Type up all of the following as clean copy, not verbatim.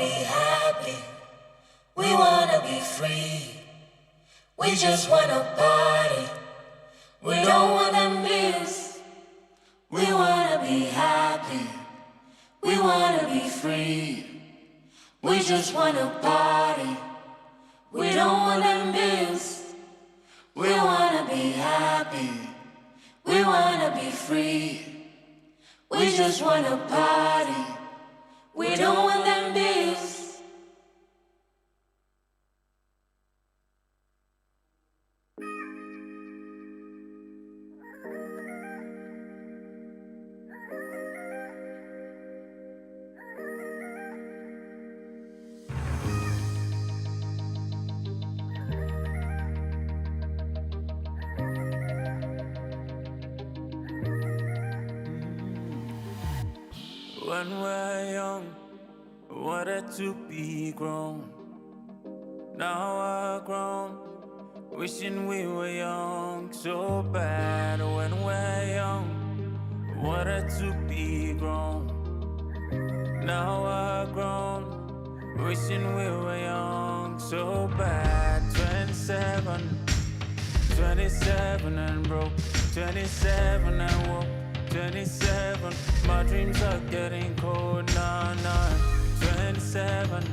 be happy. We wanna be free. We just wanna party. We don't wanna miss. We wanna be happy. We wanna be free. We just wanna party. We don't wanna miss. We wanna be happy. We wanna be free. We just wanna party. We don't wanna miss. When we're young, wanted to be grown. Now we're grown, wishing we were young so bad. When we're young, wanted to be grown. Now we're grown, wishing we were young so bad. 27, 27 and broke, 27 and woke. 27, my dreams are getting cold, nah, nah. 27,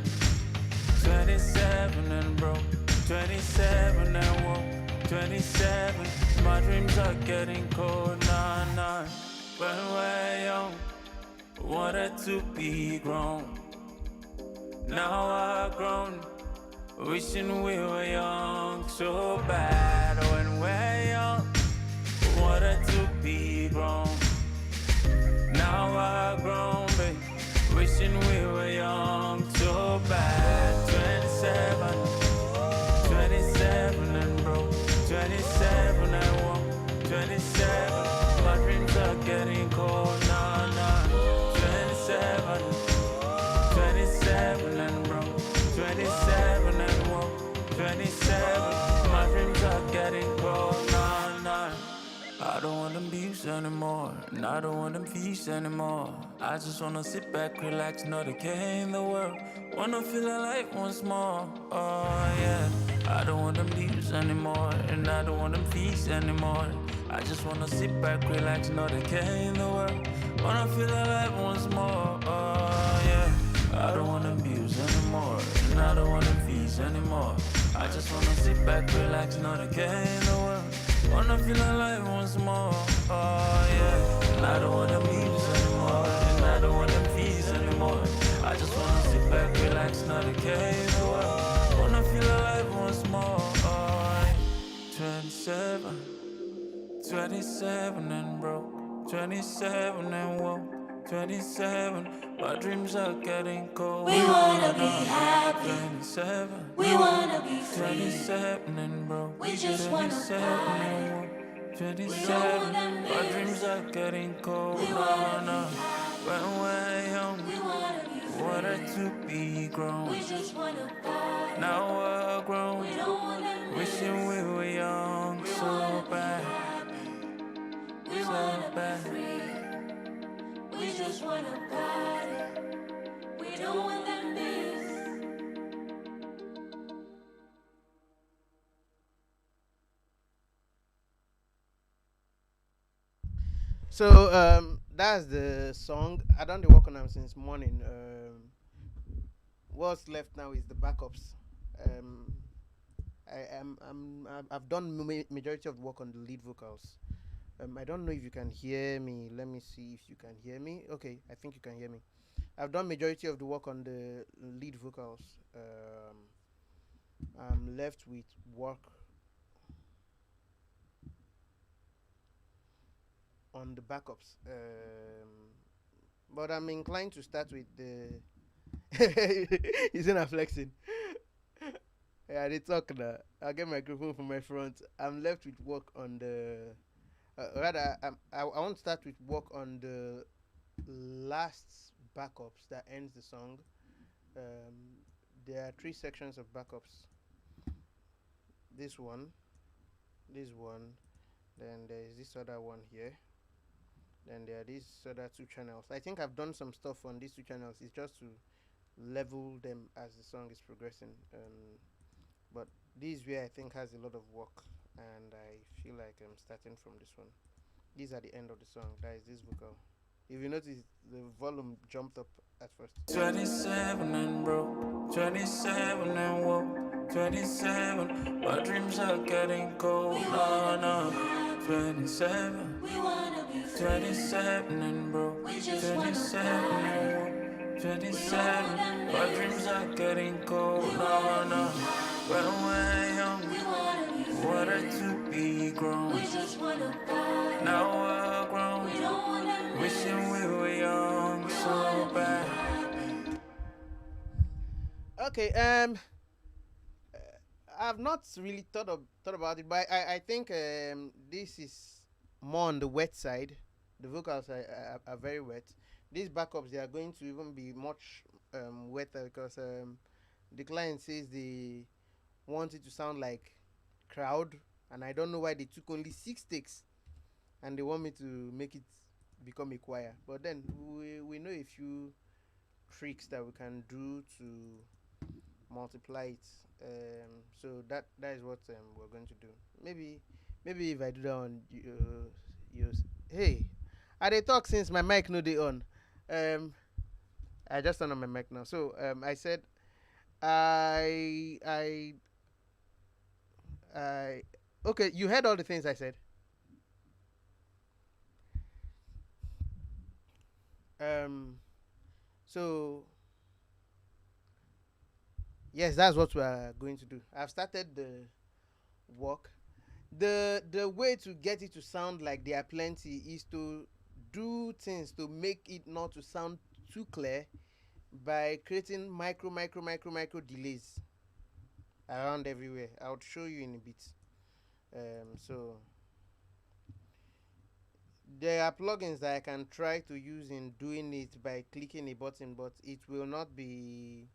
27 and broke, 27 and woke. 27, my dreams are getting cold, nah, nah. When we're young, wanted to be grown. Now I've grown, wishing we were young so bad. When we're young, wanted to be grown. Now I've grown, babe, wishing we were young so bad. 27, 27 and broke, 27 and woke. 27, my dreams are getting cold, nah, nah. 27, 27 and broke, 27 and woke. 27, my dreams are getting cold, nah, nah. I don't want them beefs anymore, and I don't want them feasts anymore. I just wanna sit back, relax, know the K in the world. Wanna feel alive once more, oh yeah. I don't want them beefs anymore, and I don't want them feasts anymore. I just wanna sit back, relax, know the K in the world. Wanna feel alive once more, oh yeah. I don't want them beefs anymore, and I don't want them feasts anymore. I just wanna sit back, relax, know the K in the world. Wanna feel alive once more, oh yeah. And I don't want them leaves anymore, and I don't want them fees anymore. I just wanna sit back, relax, not a cave the world. Wanna feel alive once more, oh yeah. 27, 27 and broke, 27 and woke. 27, my dreams are getting cold. We wanna be happy. 27, we wanna be free. 27 and broke. We just wanna party. 27, my dreams are getting cold. When we're young, wanted to be grown. We just wanna party. Now we're grown, We don't wanna wishing we were young so bad. We So wanna bad. be free. We just wanna party. We don't wanna miss. So that's the song. I done the work on them since morning. What's left now is the backups. Um, I've done majority of the work on the lead vocals. I don't know if you can hear me. Let me see if you can hear me. Okay, I think you can hear me. I've done majority of the work on the lead vocals. I'm left with work on the backups. But I'm inclined to start with the. Isn't that flexing? Yeah, they talk now. I'll get microphone from my front. I'm left with work on the. Rather, I want to start with work on the last backups that ends the song. Um, there are three sections of backups. This one, then there is this other one here. Then there are these other two channels. I think I've done some stuff on these two channels. It's just to level them as the song is progressing. But this way I think has a lot of work, and I feel like I'm starting from this one. These are the end of the song. That is this vocal. If you notice, the volume jumped up at first. 27 and broke, 27 and woke, 27. My dreams are getting cold. No, no. 27, We wanna be free. 27 and broke, We just wanna 27 party. and woke, We don't 27. wanna My miss. dreams are getting cold. We No, wanna no. be happy. When we're young, We wanna be free. wanted to be grown. We just wanna party. Now we're We grown, don't wanna miss. wishing we were young We so wanna be bad. happy. Okay. I've not really thought about it, but I think this is more on the wet side. The vocals are very wet. These backups, they are going to even be much wetter, because the client says they want it to sound like crowd, and I don't know why they took only 6 takes, and they want me to make it become a choir. But then we know a few tricks that we can do to multiply it. So that is what we're going to do. Maybe if I do that one, hey, I dey talk since my mic no dey on. Um, I just turned on my mic now. So I said I I I okay. You heard all the things I said. Um, so yes, that's what we are going to do. I've started the work. The way to get it to sound like there are plenty is to do things to make it not to sound too clear, by creating micro delays around everywhere. I'll show you in a bit. So there are plugins that I can try to use in doing it by clicking a button, but it will not be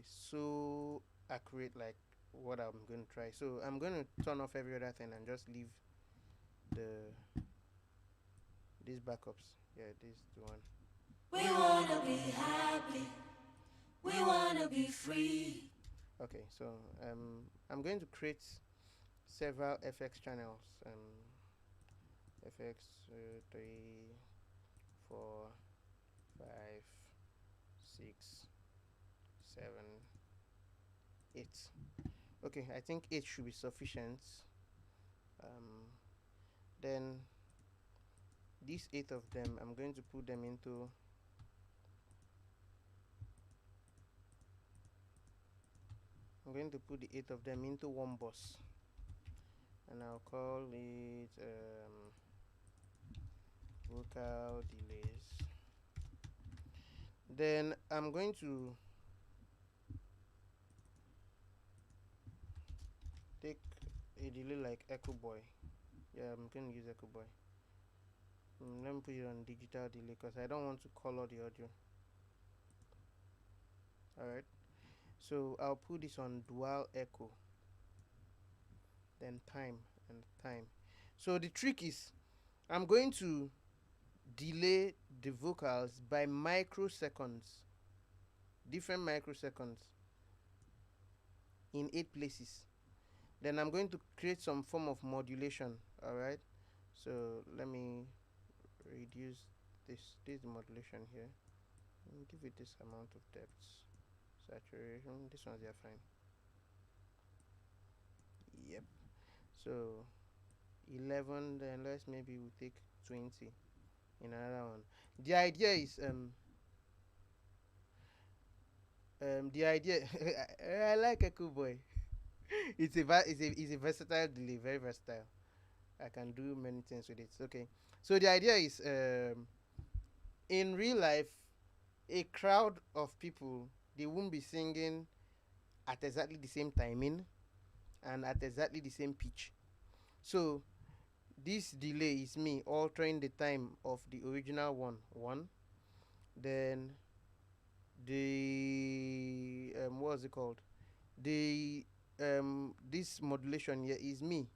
so accurate like what I'm going to try. So I'm going to turn off every other thing and just leave the these backups. Yeah, this is the one. We wanna be happy. We wanna be free. Okay, so I'm going to create several FX channels. FX 3, 4, 5, 6, 7, 8. Okay, I think 8 should be sufficient. Then these 8 of them, I'm going to put them into I'm going to put the 8 of them into one bus, and I'll call it vocal delays. Then I'm going to take a delay like Echo Boy. Yeah, I'm going to use Echo Boy. Let me put it on digital delay because I don't want to color the audio. Alright, so I'll put this on dual echo, then time and time. So the trick is I'm going to delay the vocals by microseconds, different microseconds in 8 places. Then I'm going to create some form of modulation. Alright, so let me reduce this modulation here and give it this amount of depth, saturation. This ones are fine. Yep. So 11, then let's maybe we take 20 in another one. The idea is the idea I like Echo Boy. It's a versatile delay, very versatile. I can do many things with it. Okay, so the idea is in real life, a crowd of people, they won't be singing at exactly the same timing and at exactly the same pitch. So this delay is me altering the time of the original one, then the what's it called, the this modulation here is me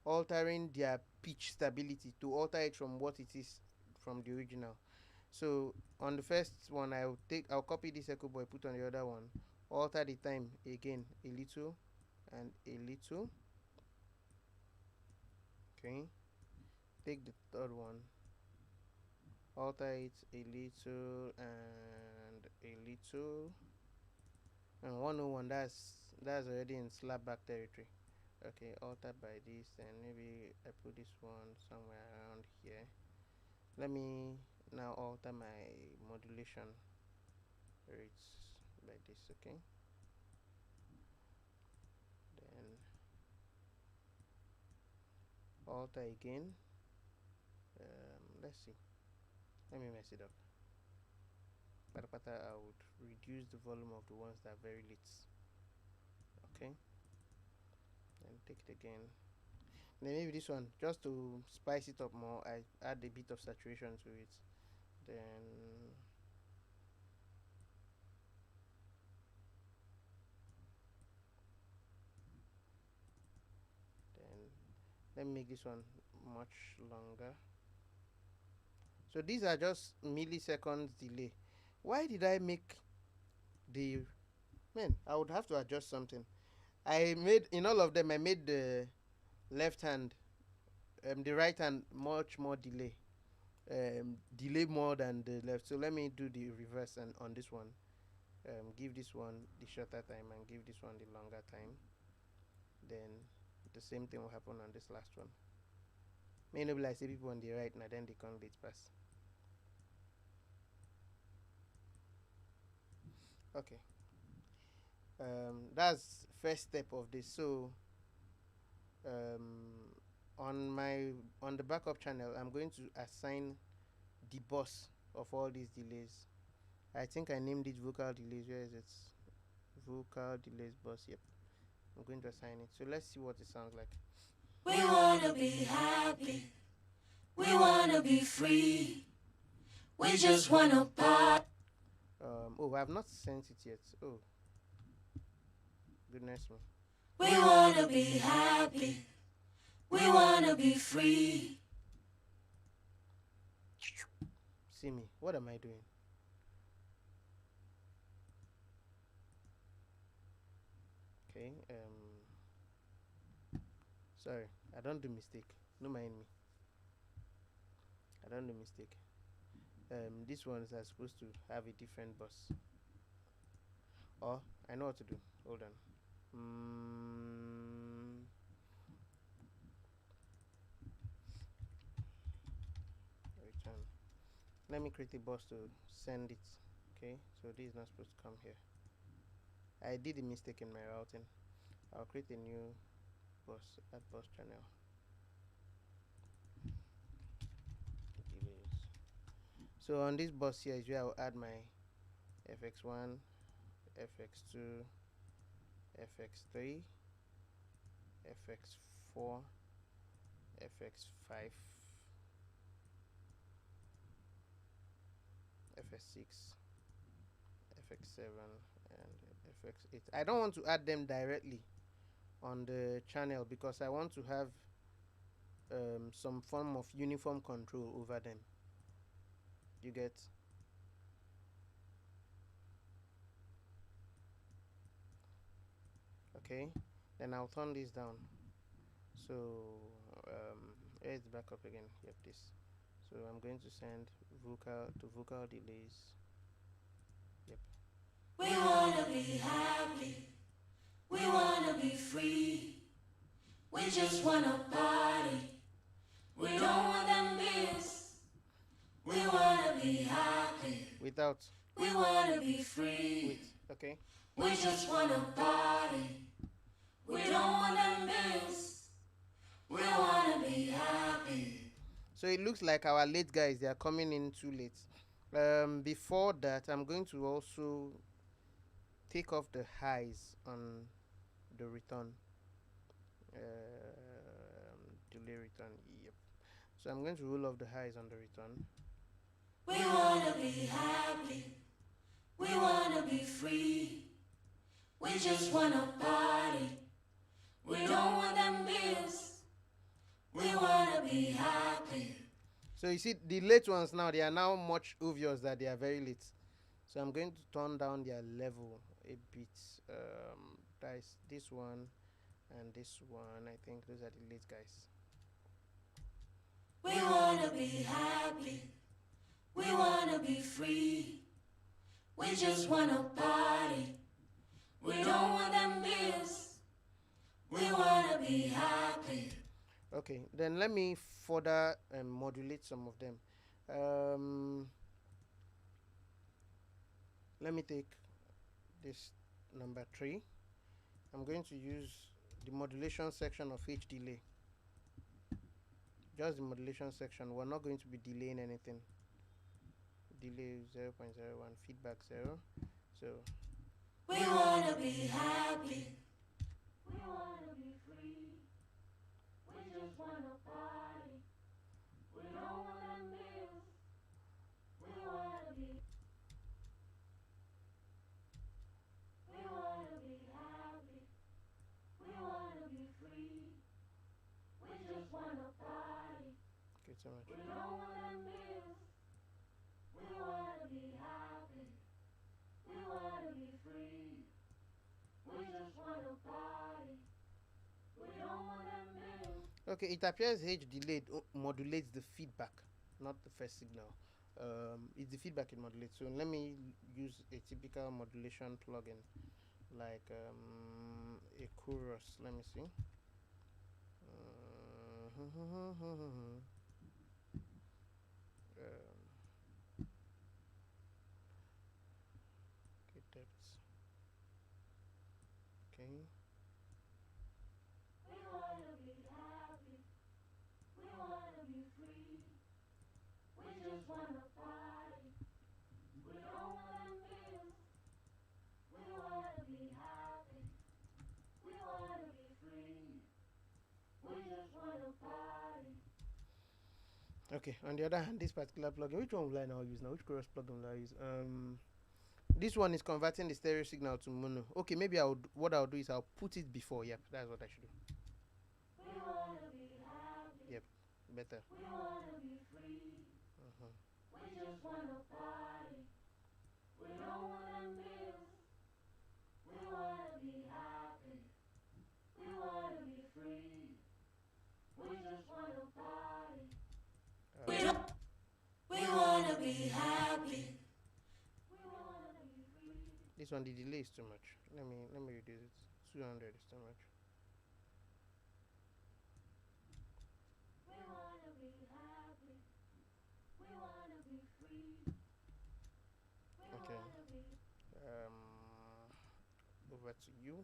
altering their pitch stability to alter it from what it is from the original. So on the first one, I'll copy this echo boy, put on the other one, alter the time again a little and a little. Okay, take the third one, alter it a little and a little, and 101, that's already in slapback territory. Okay, alter by this, and maybe I put this one somewhere around here. Let me now alter my modulation rates by this. Okay, then alter again. Let's see, let me mess it up. But I would reduce the volume of the ones that are very lit. Okay, and take it again. Then maybe this one, just to spice it up more, I add a bit of saturation to it. Then let me make this one much longer. So these are just milliseconds delay. Why did I make the I would have to adjust something. I made in all of them, I made the left hand, the right hand much more delay, delay more than the left. So let me do the reverse, and on this one, give this one the shorter time and give this one the longer time. Then the same thing will happen on this last one. May not be like say people on the right now, then they can't late pass. Okay, that's first step of this. So on the backup channel, I'm going to assign the boss of all these delays. I think I named it vocal delays. Where is it? Vocal delays boss. Yep, I'm going to assign it. So let's see what it sounds like. We wanna be happy. We wanna be free. We just wanna party. Oh, I have not sent it yet. Oh, goodness me. We wanna be happy. We wanna be free. See me. What am I doing? Okay. Sorry, I don't do mistake. No mind me. I don't do mistake. These ones are supposed to have a different bus. Oh, I know what to do. Hold on. Return. Let me create a bus to send it. Okay, so this is not supposed to come here. I did a mistake in my routing. I'll create a new bus, add bus channel. So on this bus here is where I'll add my FX1, FX2, FX3, FX4, FX5, FX6, FX7, and FX8. I don't want to add them directly on the channel because I want to have some form of uniform control over them. You get? Okay, then I'll turn this down. So where's the backup again? Yep, this. So I'm going to send vocal delays. Yep. We wanna be happy. We wanna be free. We just wanna party. We don't want them bills. We wanna be happy. Without. We wanna be free. With. Okay. We just wanna party. We don't want them bills. We wanna be happy. So it looks like our late guys, they are coming in too late. Before that, I'm going to also take off the highs on the return. Delay return. Yep. So I'm going to roll off the highs on the return. We wanna be happy. We wanna be free. We just wanna party. We don't want them bills. We wanna be happy. So you see, the late ones now, they are now much obvious that they are very late. So I'm going to turn down their level a bit. That is this one and this one. I think those are the late guys. We wanna be happy. We wanna be free. We just wanna party. We don't wanna miss. We wanna be happy. Okay, then let me further modulate some of them. Let me take this number 3. I'm going to use the modulation section of each delay. Just the modulation section. We're not going to be delaying anything. Delay 0.01, feedback 0. So we wanna be happy. We wanna be free. We just wanna party. We don't wanna miss. We wanna be. We wanna be happy. We wanna be free. We just wanna party. okay, so much. We don't wanna miss. We wanna be happy. We wanna be free. We just wanna party. We don't wanna miss. Okay, it appears H delayed modulates the feedback, not the first signal. It's the feedback it modulates. So let me use a typical modulation plugin like a chorus. Let me see. Okay, depths. Okay. We wanna be happy. We wanna be free. We just wanna party. We don't wanna miss. We wanna be happy. We wanna be free. We just wanna party. Okay, on the other hand, this particular plugin, which one will I now use now? Which chorus plugin will I use? This one is converting the stereo signal to mono. Okay, maybe what I'll do is I'll put it before. Yep, that's what I should do. We wanna be happy. Yep, better. We wanna be free. We just wanna party. We don't wanna miss. We wanna be happy. We wanna be free. We just wanna party. We wanna be happy. We wanna be free. This one, the delay is too much. Let me reduce it. 200 is too much. We wanna be happy. We wanna be free. We Okay. wanna be. Over to you.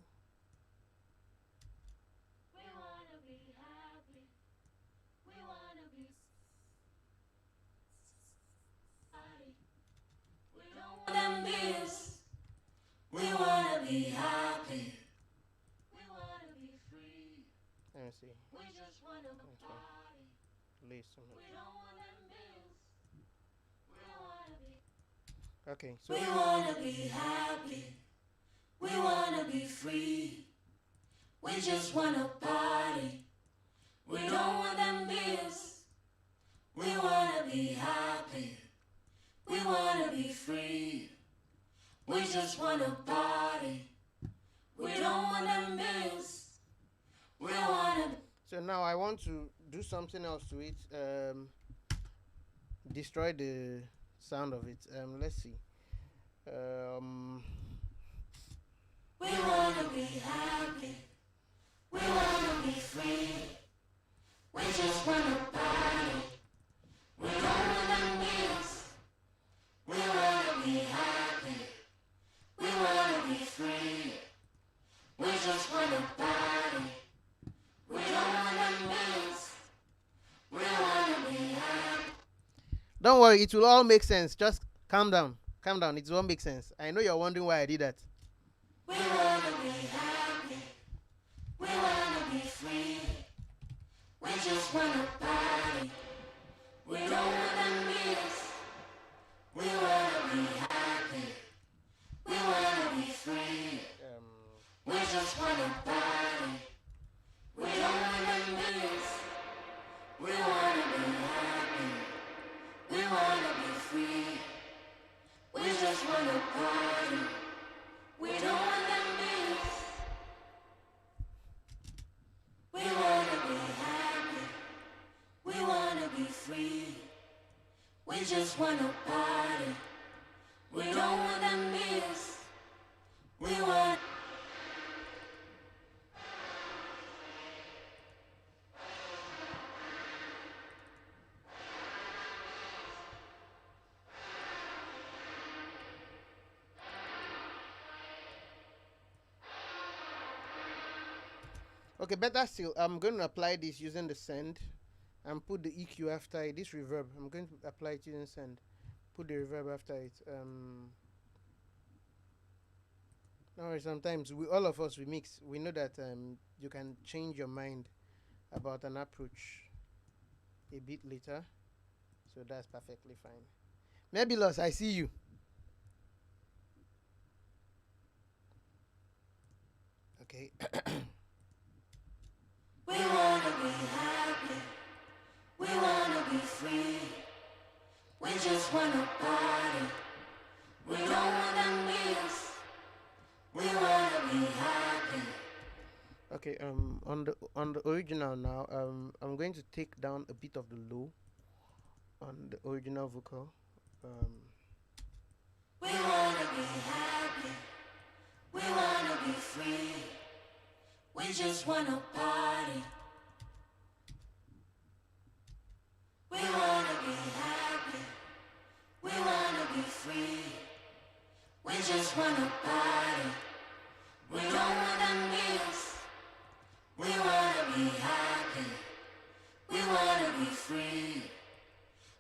We wanna be happy. We wanna be party. We don't wanna miss. We wanna be happy. We wanna be free. Let me see. We just wanna Okay. party. Delay is too much. We don't wanna miss. We wanna be. Okay, so We wanna be happy. We wanna be free. We just wanna party. We don't wanna miss. We wanna be happy. We wanna be free. We just wanna party. We don't wanna miss. We wanna. so now I want to do something else to it. Destroy the sound of it. Let's see. We wanna be happy. We wanna be free. We just wanna party. We don't wanna miss. We wanna be happy. We wanna be free. We just wanna party. We don't wanna miss. We wanna be happy. Don't worry, it will all make sense. Just calm down. Calm down. It will all make sense. I know you're wondering why I did that. We wanna be happy. We wanna be free. We just wanna party. We don't wanna miss. We wanna be happy. We wanna be free. We just wanna party. We don't wanna miss. We wanna be happy. wanna party. We don't want them bills. We wanna be happy. We wanna be free. We just wanna party. We don't want them bills. We want. Okay, better still, I'm going to apply this using the send and put the EQ after it. This reverb, I'm going to apply it using send. Put the reverb after it. No, sometimes all of us we mix. We know that you can change your mind about an approach a bit later, so that's perfectly fine. Maybe Loss, I see you. Okay. We wanna be happy. We wanna be free. We just wanna party. We don't want them bills. We wanna be happy. Okay, on the original now, I'm going to take down a bit of the low on the original vocal. We wanna be happy. We wanna be free. We just wanna party. We wanna be happy. We wanna be free. We just wanna party. We don't want them bills. We wanna be happy. We wanna be free.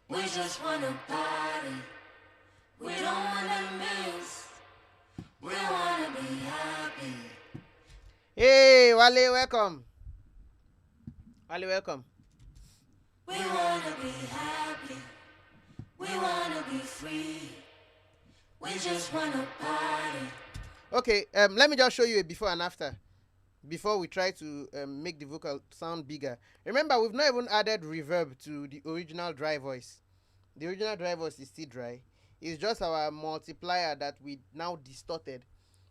We just wanna party. We don't want them bills. We wanna be happy. Hey, Wale, welcome. Wale, welcome. We wanna be happy. We wanna be free. We just wanna party. Okay, let me just show you a before and after. Before we try to make the vocal sound bigger. Remember, we've not even added reverb to the original dry voice. The original dry voice is still dry. It's just our multiplier that we now distorted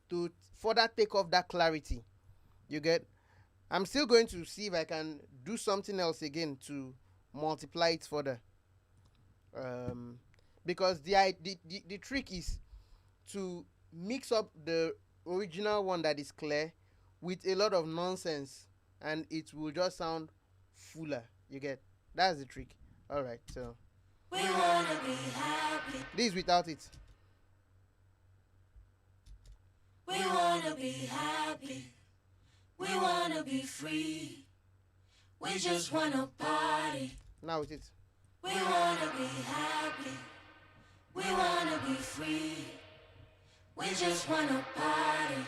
to further take off that clarity. You get? I'm still going to see if I can do something else again to multiply it further. Because the trick is to mix up the original one that is clear with a lot of nonsense, and it will just sound fuller. You get? That's the trick. All right, so we wanna be happy. This is without it. We wanna be happy. We wanna be free. We just wanna party. Now with it. We wanna be happy. We wanna be free. We just wanna party.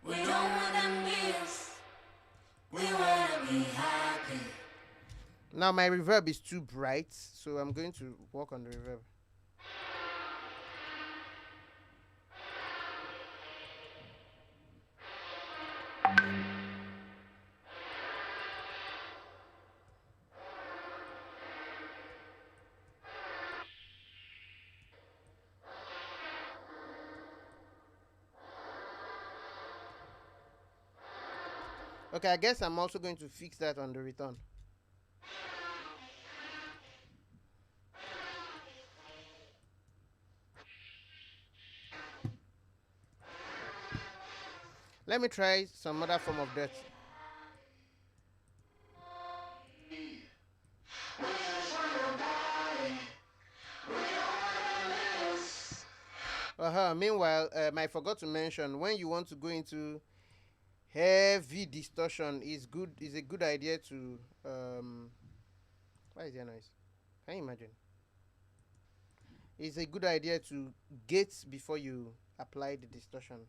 We don't want them bills. We wanna be happy. Now my reverb is too bright, so I'm going to work on the reverb. Okay, I guess I'm also going to fix that on the return. Let me try some other form of that. Meanwhile, I forgot to mention, when you want to go into heavy distortion, is a good idea to why is there noise? Can you imagine? It's a good idea to gate before you apply the distortion,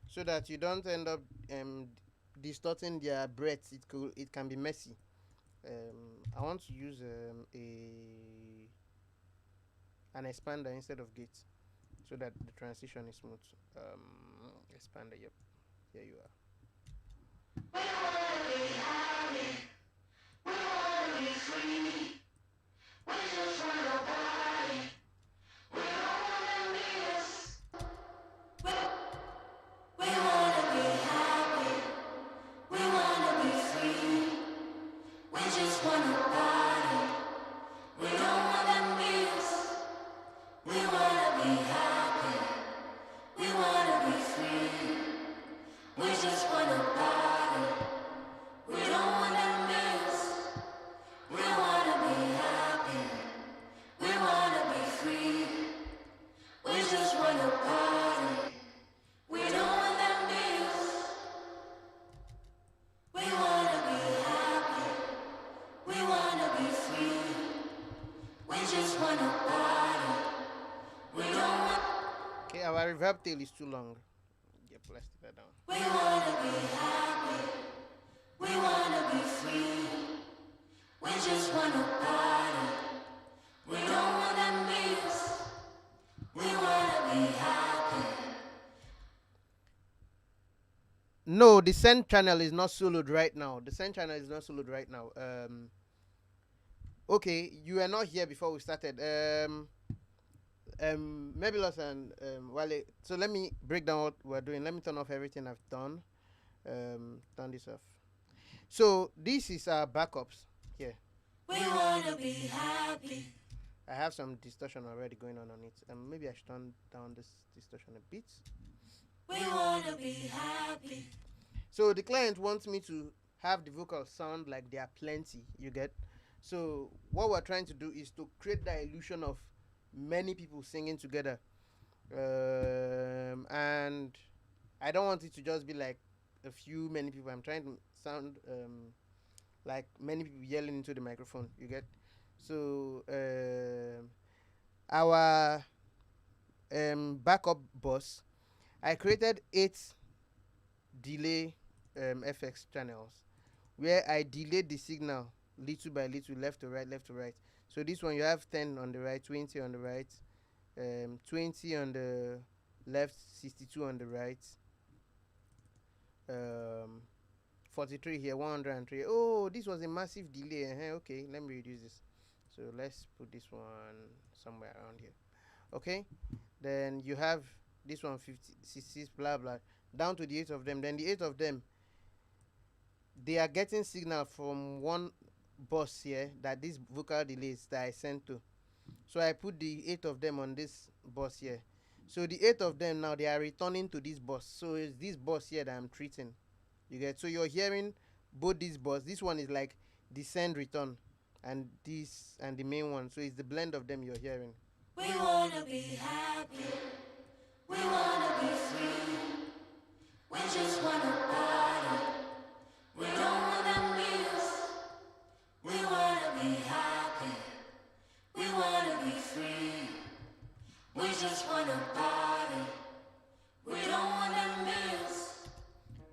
so that you don't end up distorting their breaths. It can be messy. I want to use an expander instead of gate, so that the transition is smooth. Expander, yep. Here you are. We wanna be happy. We wanna be free. We just wanna party. We don't want them bills. my reverb tail is too long. Yeah, let's take that down. We wanna be happy. We wanna be free. We just wanna party. We don't wanna miss. We wanna be happy. No, the send channel is not soloed right now. The send channel is not soloed right now. Okay, you were not here before we started. Mebilos and Wale. So let me break down what we're doing. Let me turn off everything I've done. Turn this off. So this is our backups here. We wanna be happy. I have some distortion already going on it. Maybe I should turn down this distortion a bit. We wanna be happy. So the client wants me to have the vocals sound like they are plenty. You get? So what we're trying to do is to create the illusion of many people singing together, and I don't want it to just be like a few many people. I'm trying to sound like many people yelling into the microphone. You get? So our backup bus, I created 8 delay FX channels where I delayed the signal little by little, left to right, left to right. So this one you have 10 on the right, 20 on the right, 20 on the left, 62 on the right, 43 here, 103. Oh, this was a massive delay. Okay, let me reduce this. So let's put this one somewhere around here. Okay, then you have this one 50, 66, blah blah, down to the 8 of them. Then the 8 of them, they are getting signal from one bus here that this vocal delays that I sent to. So I put the 8 of them on this bus here. So the 8 of them now, they are returning to this bus. So it's this bus here that I'm treating. You get? So you're hearing both these bus. This one is like the send return, and this and the main one. So it's the blend of them you're hearing. We wanna be happy. We wanna be free. We just wanna party. We don't wanna miss. We wanna be happy. We wanna be free. We just wanna party. We don't wanna miss.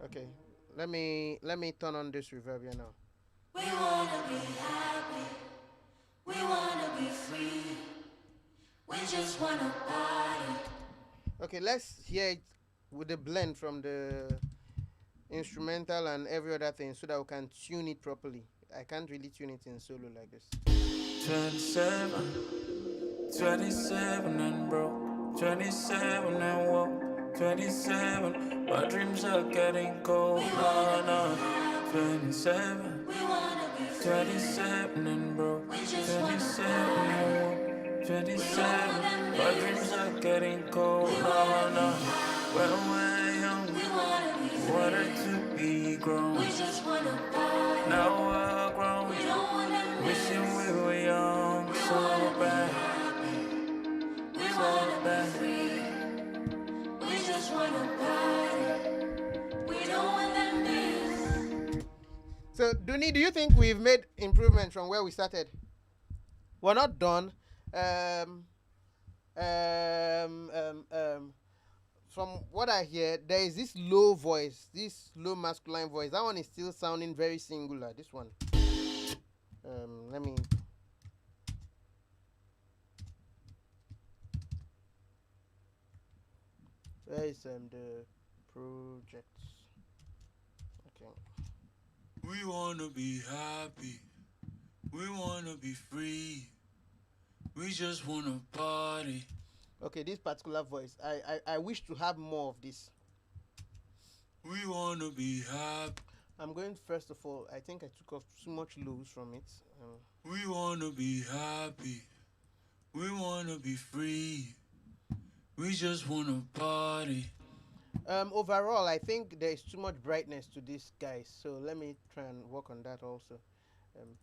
Okay, let me turn on this reverb here now. We wanna be happy. We wanna be free. We just wanna party. Okay, let's hear it with the blend from the instrumental and every other thing so that we can tune it properly. I can't really tune it in solo like this. 27, 27 and broke, 27 and woke, 27. My dreams are getting cold. No, no. 27, 27 and broke, 27 and woke, 27. My dreams are getting cold. No, no. When we're young, wanted to be grown. Now we're grown, wishing we were young. So bad, so bad. We just wanna party. We don't want them miss. So, Duni, do you think we've made improvements from where we started? We're not done. From what I hear, there is this low voice, this low masculine voice. That one is still sounding very singular. This one. Let me. Where is the project? Okay. We wanna be happy. We wanna be free. We just wanna party. Okay, this particular voice. I wish to have more of this. We wanna be happy. I'm going first of all. I think I took off too much lows from it. We wanna be happy. We wanna be free. We just wanna party. Overall, I think there is too much brightness to this, guys. So let me try and work on that also.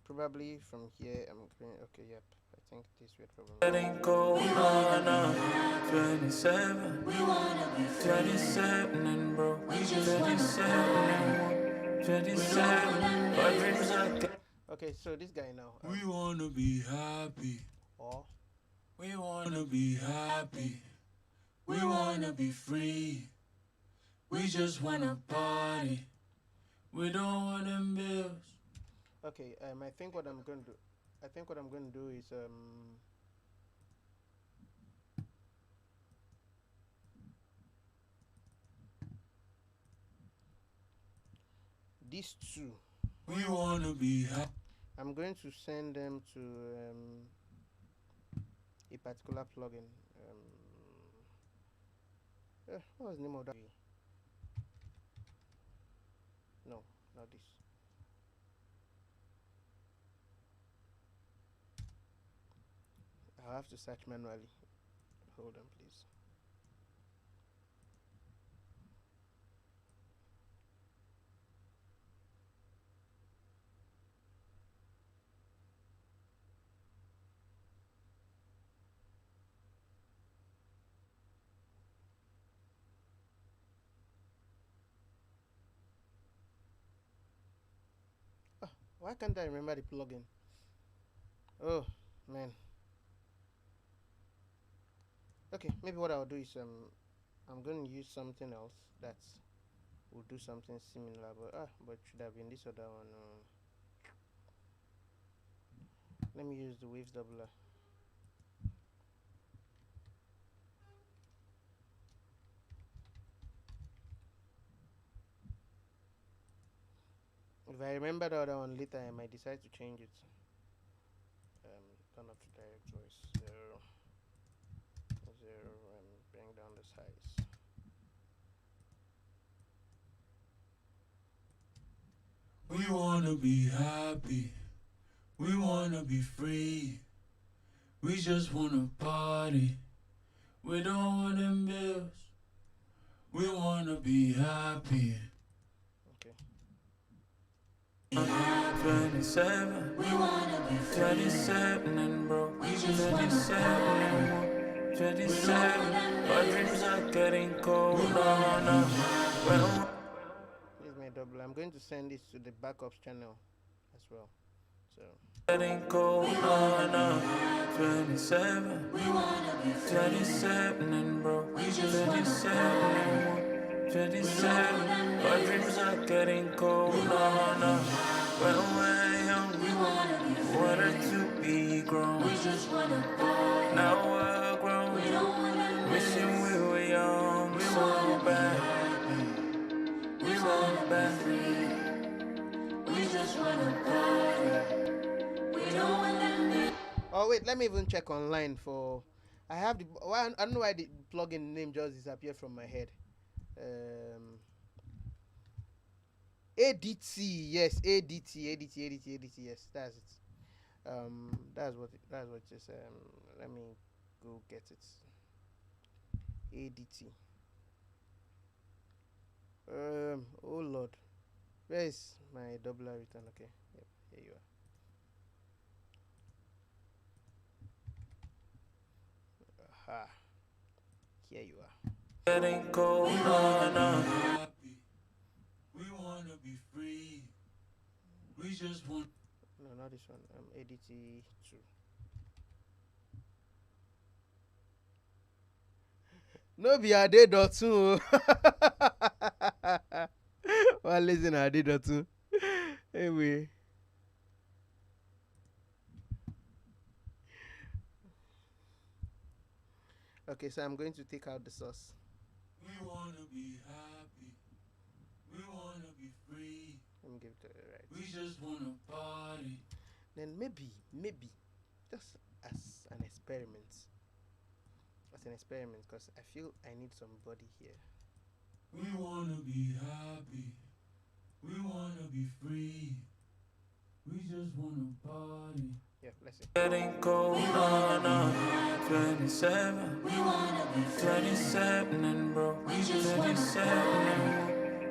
Probably from here, I'm going. Okay, yep. I think this will probably. Getting cold, no, no. 27, 27 and broke, 27 and 27. My dreams are. Okay, so this guy now. We wanna be happy. Or We wanna be happy. We wanna be free. We just wanna party. We don't want them bills. Okay, I think what I'm going to do, I think what I'm going to do is these two. We wanna be happy. I'm going to send them to a particular plugin. What was the name of that? No, not this. I'll have to search manually. Hold on, please. Oh, why can't I remember the plugin? Oh man. Okay, maybe what I'll do is I'm going to use something else that will do something similar, but it should have been this other one. Let me use the waves doubler. If I remember the other one later, I might decide to change it. Turn up to direct voice 0, 0, and bring down the size. We wanna be happy. We wanna be free. We just wanna party. We don't want them bills. We wanna be happy. Okay. 27. We wanna be free. 27 and broke. We just wanna 27 and woke. 27. Our dreams are getting cold. No, no. Well, This is my double. I'm going to send this to the backups channel as well. So getting cold. No, no. 27. We wanna be free. 27 and broke. We just wanna 27 and woke. 27. Our dreams are getting cold. No, no. When we're young, We wanna be free. wanted to be grown. We just wanna party. Now we're grown. We don't wanna Wishing miss. we were young. We want back. We wanna be free. We just wanna party. We don't wanna miss. oh wait, let me even check online for. I have the. Why I don't know why the plugin name just disappeared from my head. ADT, yes, ADT, yes, that's it. That's what it is. Let me go get it. ADT. Oh Lord, where is my doubler return? Okay, yep, here you are. Aha, here you are. Getting cold. No, no. Happy. We wanna be free. We just want. No, not this one. ADT 2. No be Ade.2. Well, listen, Ade.2. Anyway. Okay, so I'm going to take out the sauce. We wanna be happy. We wanna be free. Let me give it to the right. We just wanna party. Then maybe, just as an experiment. Because I feel I need somebody here. We wanna be happy. We wanna be free. We just wanna party. Yeah, let's see. Getting cold. No, no. 27. We wanna be free. 27 and broke. We just wanna 27 and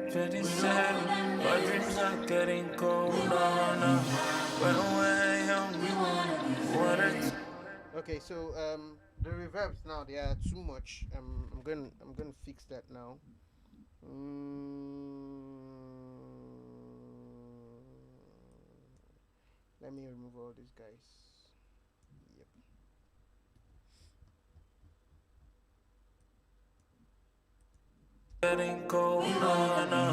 woke. 27. Our dreams are getting cold. No, no. When we're young, We wanna be free. wanted. Okay, so the reverbs now they are too much. I'm gonna fix that now. Let me remove all these guys. Yep. getting cold, no, no.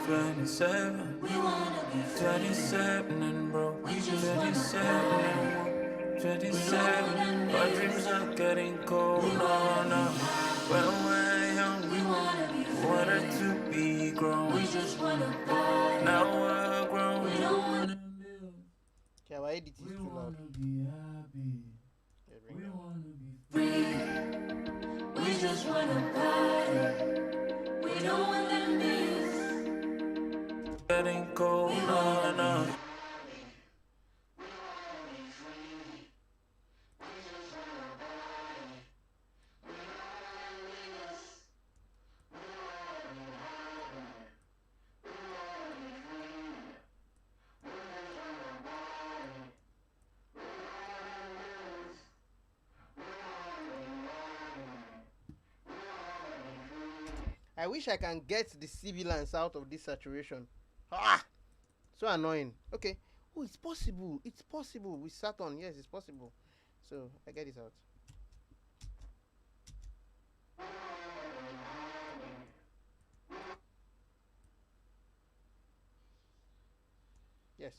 27, We wanna be free. 27 and broke. We just 27 and 27. My dreams are getting cold, no, no. When we're young, We wanna be free. wanted to be grown. We just wanna party. Now we're grown. We don't wanna Okay, our edit is too loud. Be happy. Yeah, bring it down. Wanna be free. We just wanna party. We don't want them bills. getting cold, no, no. I wish I can get the sibilance out of this saturation. Ah, so annoying. Okay. Oh, it's possible. It's possible with Saturn. Yes, it's possible. So I get this out. Yes.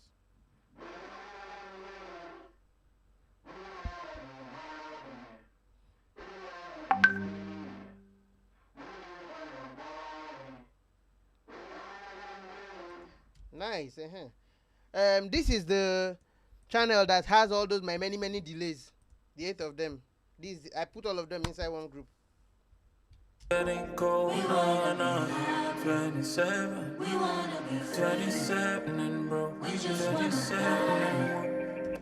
Nice. This is the channel that has all those my many delays. The 8 of them. These I put all of them inside one group. Getting cold, no, no. 27, We wanna be free. 27 and broke. We just wanna 27 and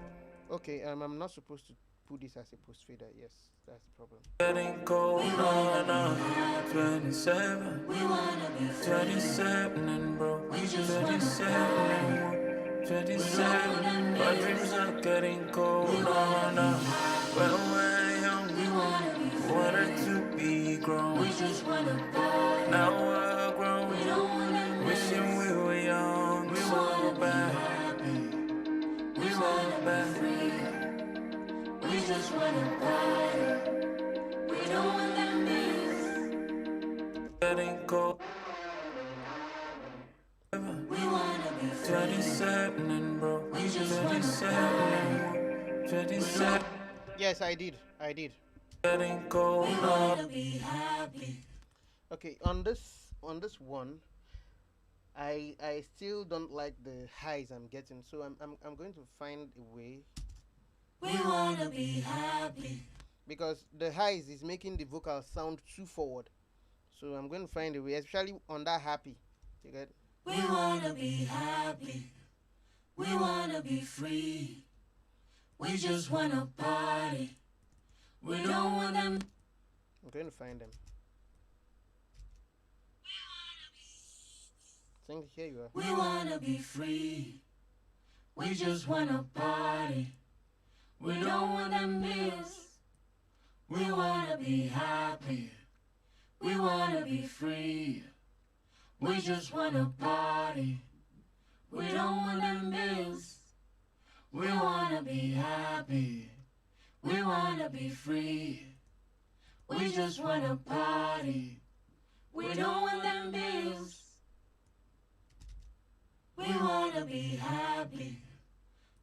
Okay, I'm not supposed to put this as a post fader. Yes, that's the problem. getting cold, no, no. 27, We wanna be free. 27 and broke. We just wanna 27 and 27. My dreams are getting cold, no, no. When we're young, We wanna be free. wanted to be grown. We just wanna party. Now we're grown. We don't want them Wishing we were young. We were back. happy. We were back. Free. We just wanna party. We don't want them bills. Getting cold. We wanna be free. 27 and broke. We just wanna 27 and 27. Yes, I did. Getting cold, We no. wanna be happy. Okay, on this one, I still don't like the highs I'm getting, so I'm going to find a way, We wanna be happy. because the highs is making the vocal sound too forward. So I'm going to find a way, especially on that happy. You get? We wanna be happy. We wanna be free. We just wanna party. We don't want them. I'm going to find them. Sing, here you are. We wanna be free. We just wanna party. We don't want them bills. We wanna be happy. We wanna be free. We just wanna party. We don't want them bills. We wanna be happy. We wanna be free. We just wanna party. We don't want them bills. We wanna be happy.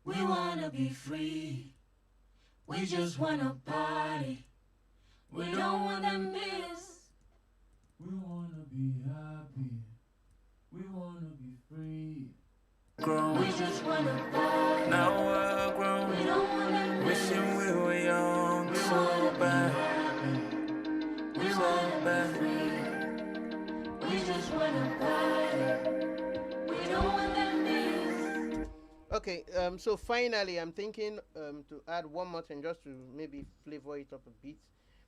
We wanna be free. We just wanna party. We don't want them bills. We wanna be happy. We wanna be free. Grown. We just wanna party. Now we're grown. We don't want them bills. Wishing we were young. We were back. We wanna be free. We just wanna party. We don't want them bills. Okay, so finally I'm thinking to add one more thing just to maybe flavor it up a bit.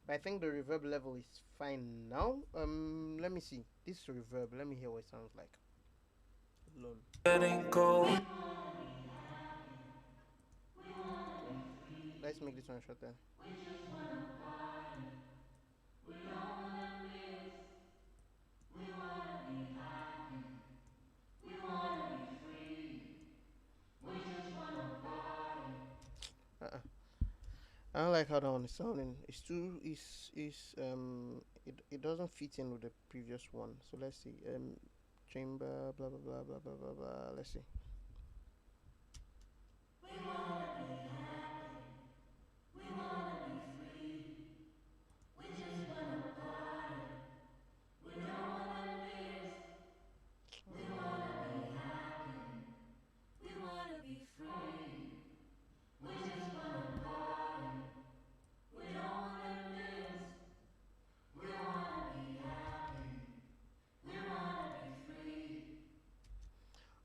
But I think the reverb level is fine now. Let me see. This reverb, let me hear what it sounds like. Alone. Getting cold. Let's make this one shorter. I don't like how that one is sounding. It's too it doesn't fit in with the previous one. So let's see. Chamber blah blah blah blah blah blah blah. Let's see.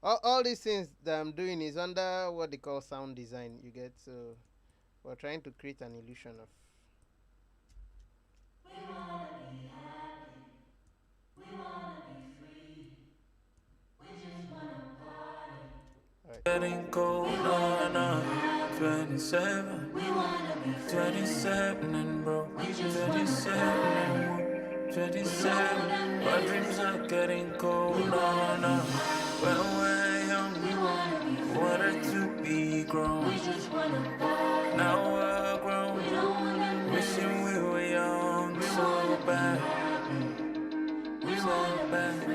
All these things that I'm doing is under what they call sound design. You get, so we're trying to create an illusion of. Getting cold on 27, 27 and broke, 27 and 27. My dreams are getting cold on. When we're young, we wanted to be grown. Now we're grown, wishing we were young so bad. So bad.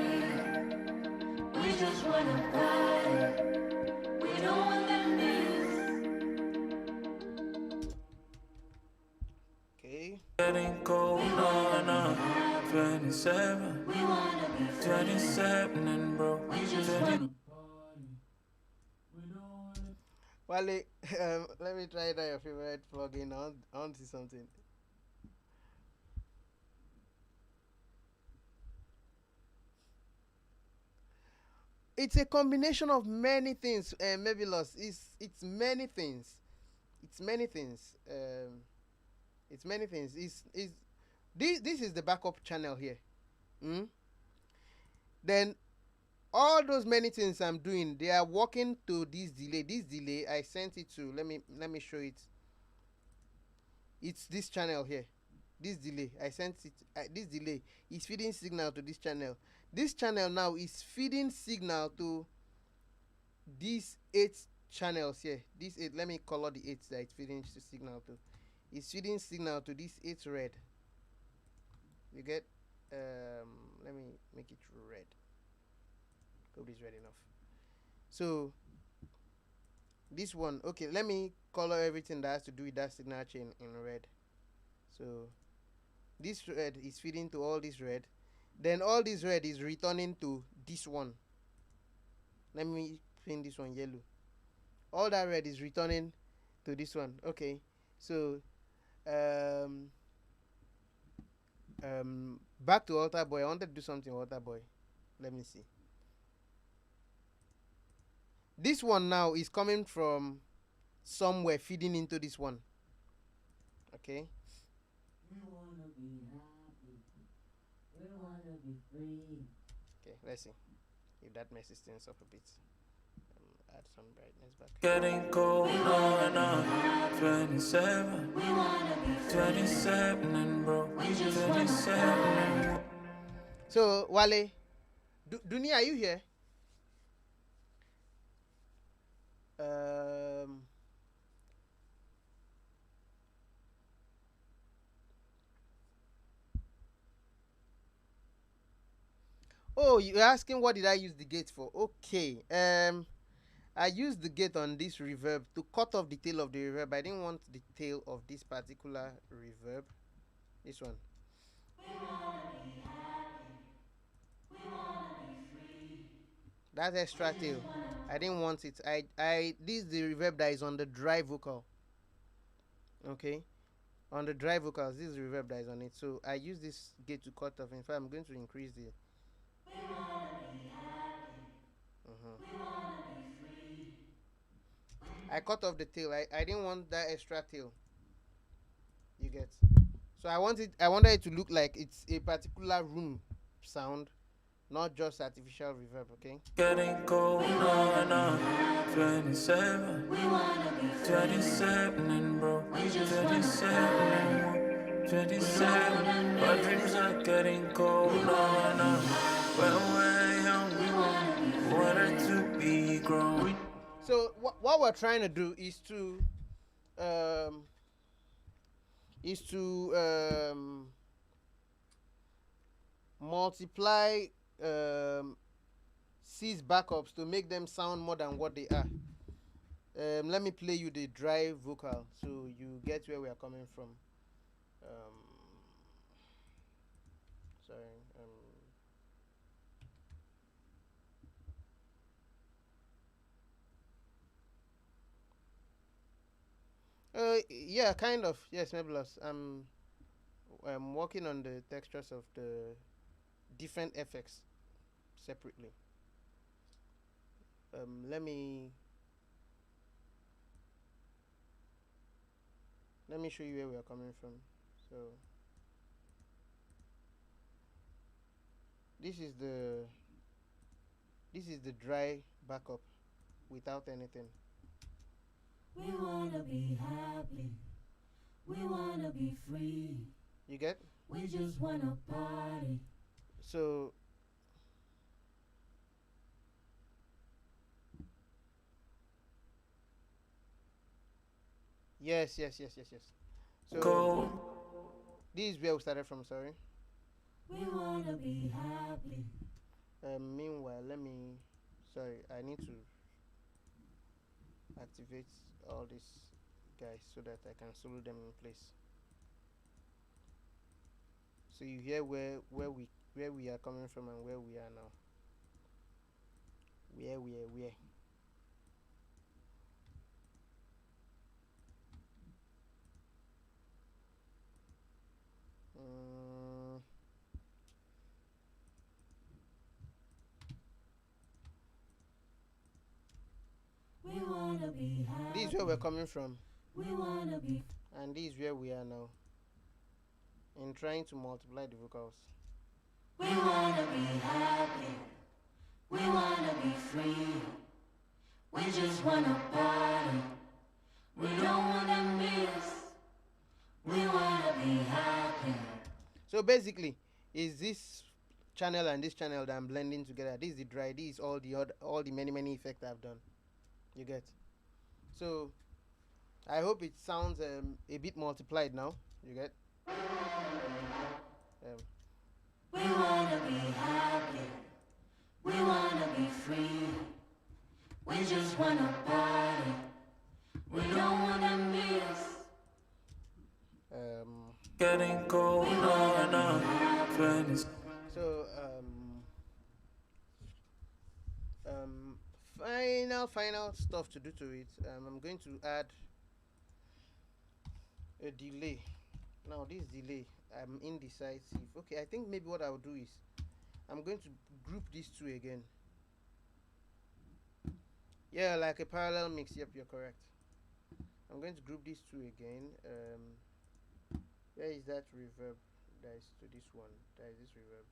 We just wanna party. We don't want them bills. Okay. Getting cold on 27, 27 and broke. Wale, let me try that your favorite plugin. I want to see something. It's a combination of many things. Maybe lost. It's many things. It's many things. It's many things. Is this is the backup channel here. Then all those many things I'm doing, they are working to this delay. This delay I sent it to. Let me show it. It's this channel here. This delay I sent it. This delay is feeding signal to this channel. This channel now is feeding signal to these 8 channels here. These 8. Let me color the 8 that it's feeding signal to. It's feeding signal to these 8 red. You get. Let me make it red. Hope it's red enough. So this one, okay, let me color everything that has to do with that signal chain in red. So this red is feeding to all this red, then all this red is returning to this one. Let me paint this one yellow. All that red is returning to this one. Okay, so back to Altar Boy. I wanted to do something with Altar Boy. Let me see. This one now is coming from somewhere feeding into this one. Okay. We wanna be happy. We wanna be free. Okay, let's see if that messes things up a bit. Add some brightness back. Getting cold on 27, 27 and broke, 27. So Wale, Dunia, are you here? Oh, you're asking what did I use the gate for? Okay. I used the gate on this reverb to cut off the tail of the reverb. I didn't want the tail of this particular reverb. This one. That extra tail. I didn't want it. This is the reverb that is on the dry vocal. Okay. On the dry vocals, this is the reverb that is on it. So I use this gate to cut off. In fact, I'm going to increase the. I cut off the tail. I didn't want that extra tail. You get. So I wanted it to look like it's a particular room sound, not just artificial reverb. Okay. Getting cold on 27, 27 and broke, 27, 27. My dreams are getting cold on. When we're young, we wanted to be grown. So what we're trying to do is to is to multiply C's backups to make them sound more than what they are. Let me play you the dry vocal so you get where we are coming from. Sorry. Yeah, kind of. Yes, Mebulous. I'm working on the textures of the different effects separately. Let me show you where we are coming from. So this is the dry backup without anything. We wanna be happy. We wanna be free. You get? We just wanna party. So yes. So Go. this is where we started from. Sorry. We wanna be happy. Meanwhile, let me. Sorry, I need to activate all these guys so that I can solo them in place. So you hear where we are coming from and where we are now. Where. We wanna be happy. This is where we're coming from, We wanna be. and this is where we are now. In trying to multiply the vocals. We wanna be happy. We wanna be free. We just wanna party. We don't wanna miss. We wanna be happy. So basically, is this channel and this channel that I'm blending together. This is the dry. This is all the many effects I've done. You get? So I hope it sounds a bit multiplied now. You get? We wanna be happy. We wanna be free. We just wanna party. We don't wanna miss. Getting cold on 20s. So final stuff to do to it. I'm going to add a delay. Now this delay, I'm indecisive. Okay, I think maybe what I'll do is I'm going to group these two again. Yeah, like a parallel mix. Yep, you're correct. I'm going to group these two again. Where is that reverb? That is to this one. That is this reverb.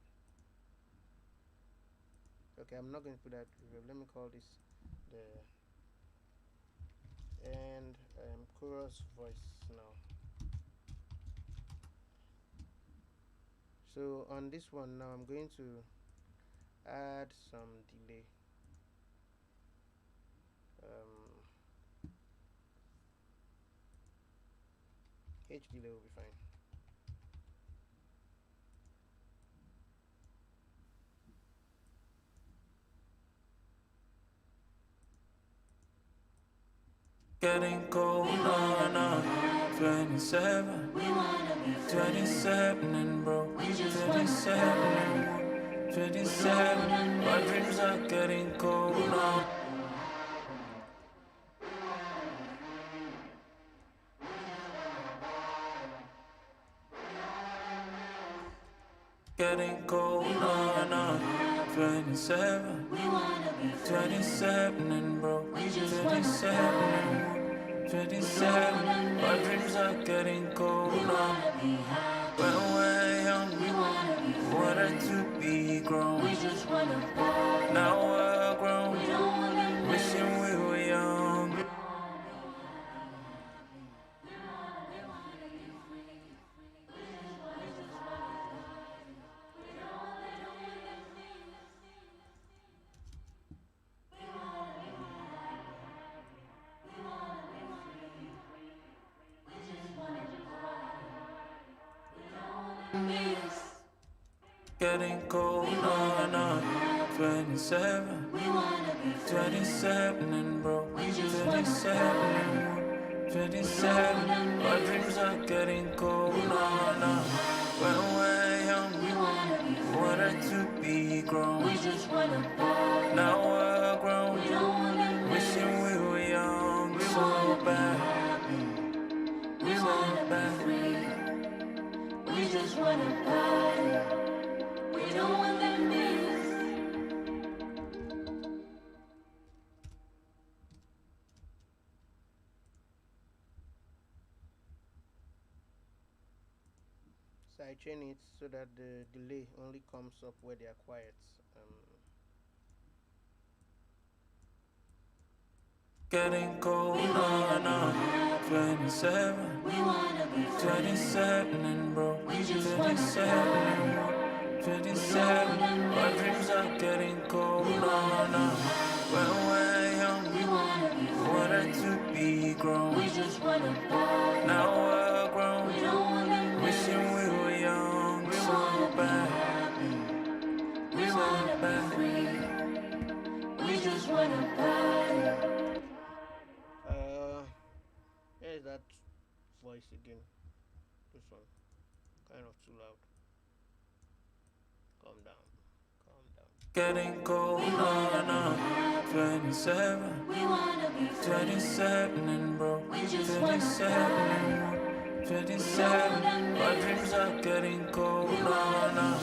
Okay, I'm not going to put that reverb. Let me call this the chorus voice now. So on this one now, I'm going to add some delay. H delay will be fine. Getting cold on 27. 27 and broke. 27. 27. My dreams are getting cold now. Getting cold on 27. 27 and broke. 27. 27. My dreams are getting cold now. When we're young, we wanted to be grown. Now we're grown, wishing we were young. miss. Getting cold, no, no. 27, We wanna be free. 27 and broke. We just wanna 27 and woke. 27, my dreams are getting cold, no, no. When we're young, We wanna be free. wanted to be grown. We just wanna party. Now we're grown, We don't wanna wishing miss. we were young, We so wanna be bad. happy. We wanna be free. We just wanna party. We don't want that miss. So I chain it so that the delay only comes up where they are quiet. Getting cold, no, no. 27, We wanna be free. 27 and broke. We just wanna 27 party. and woke. 27, my dreams are getting cold, no, no. When we're young, We wanna be free. wanted to be grown. We just wanna party. Now we're grown, We don't wanna miss. wishing we were young, We so wanna be bad. happy. We So wanna be bad. free. We just wanna party. Here's that voice again. This one, kind of too loud. Calm down. Calm down. Getting cold, no, no. 27, We wanna be free. 27 and broke. We just wanna 27 and woke. 27, my dreams are getting cold, no, no.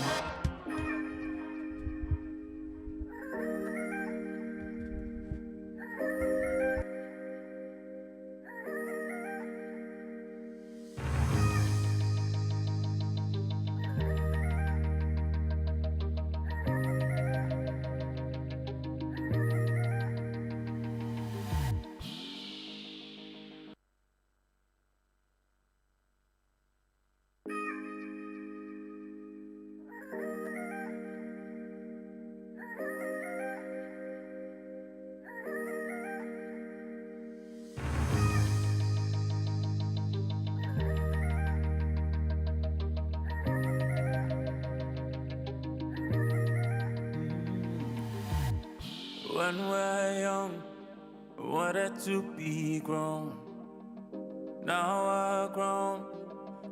When we're young, wanted to be grown. Now we're grown,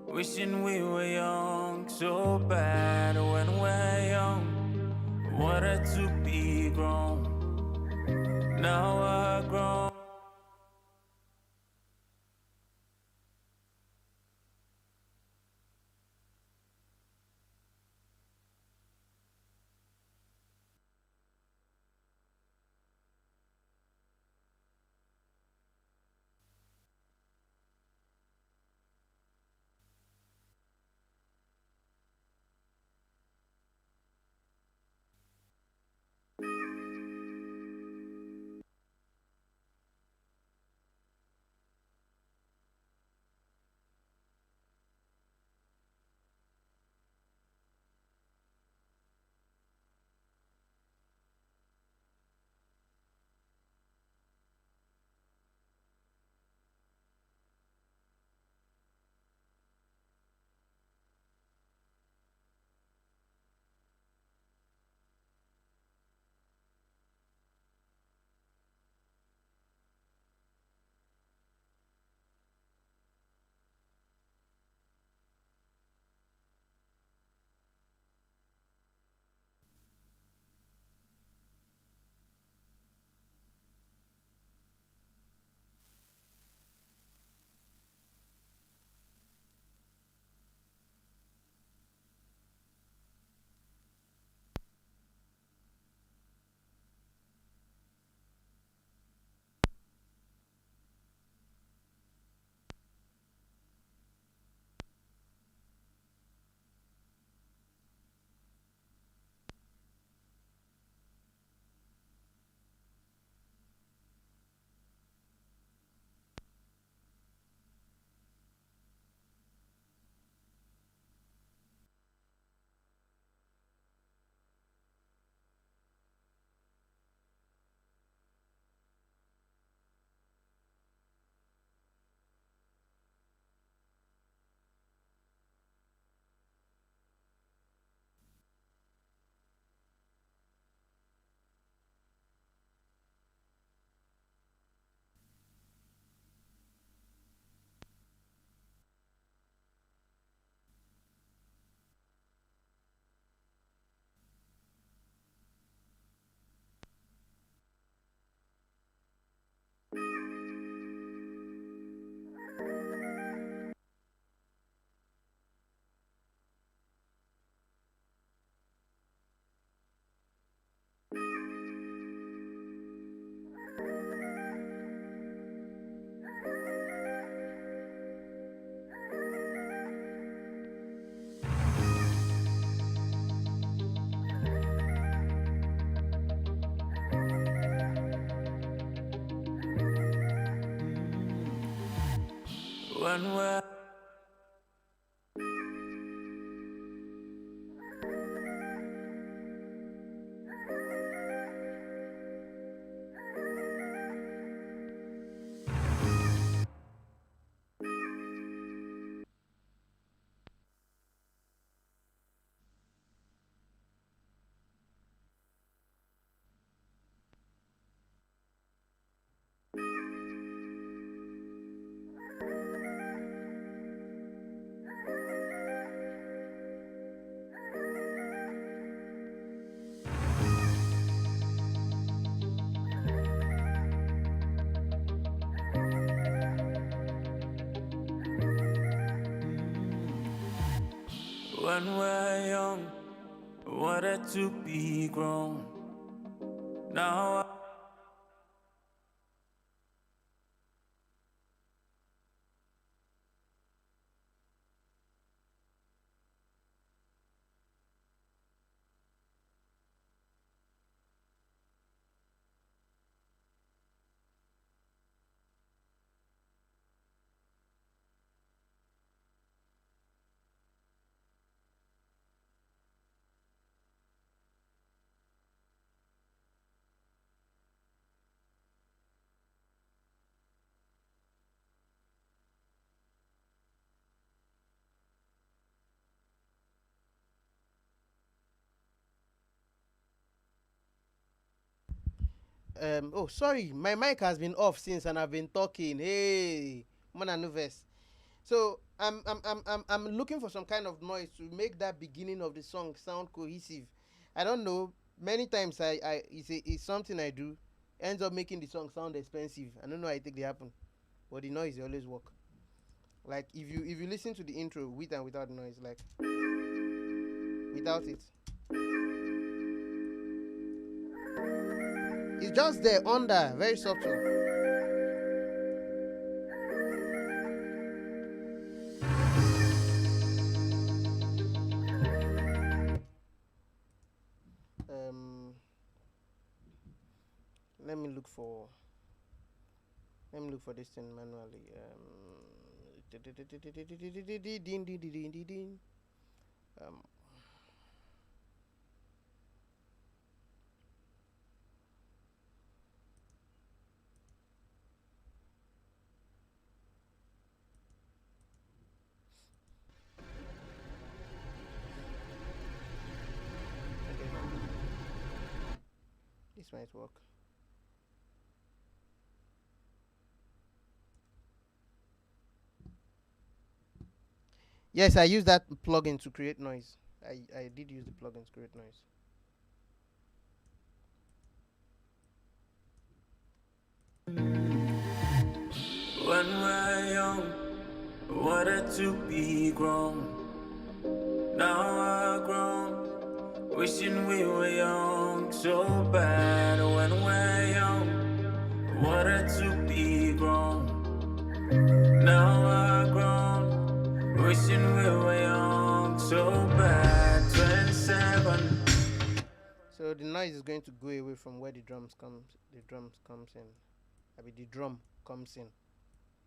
wishing we were young, so bad. When we're young, wanted to be grown. Now we're grown. When we're young, wanted to be grown. Now Oh, sorry, my mic has been off since, and I've been talking. Hey, Mona Nuves. So I'm looking for some kind of noise to make that beginning of the song sound cohesive. I don't know. Many times it's something I do, ends up making the song sound expensive. I don't know how I think they happen, but the noise always work. Like if you listen to the intro with and without noise, like without it, it's just there under, very subtle. Um, let me look for this thing manually. Um, okay, this might work. Yes, I use that plugin to create noise. I did use the plugin to create noise. when we're young, wanted to be grown. Now we're grown, wishing we were young so bad. When we're young, wanted to be grown. Now we're grown, wishing we were young so bad. 27. So the noise is going to go away from where the drums comes in. I mean the drum comes in.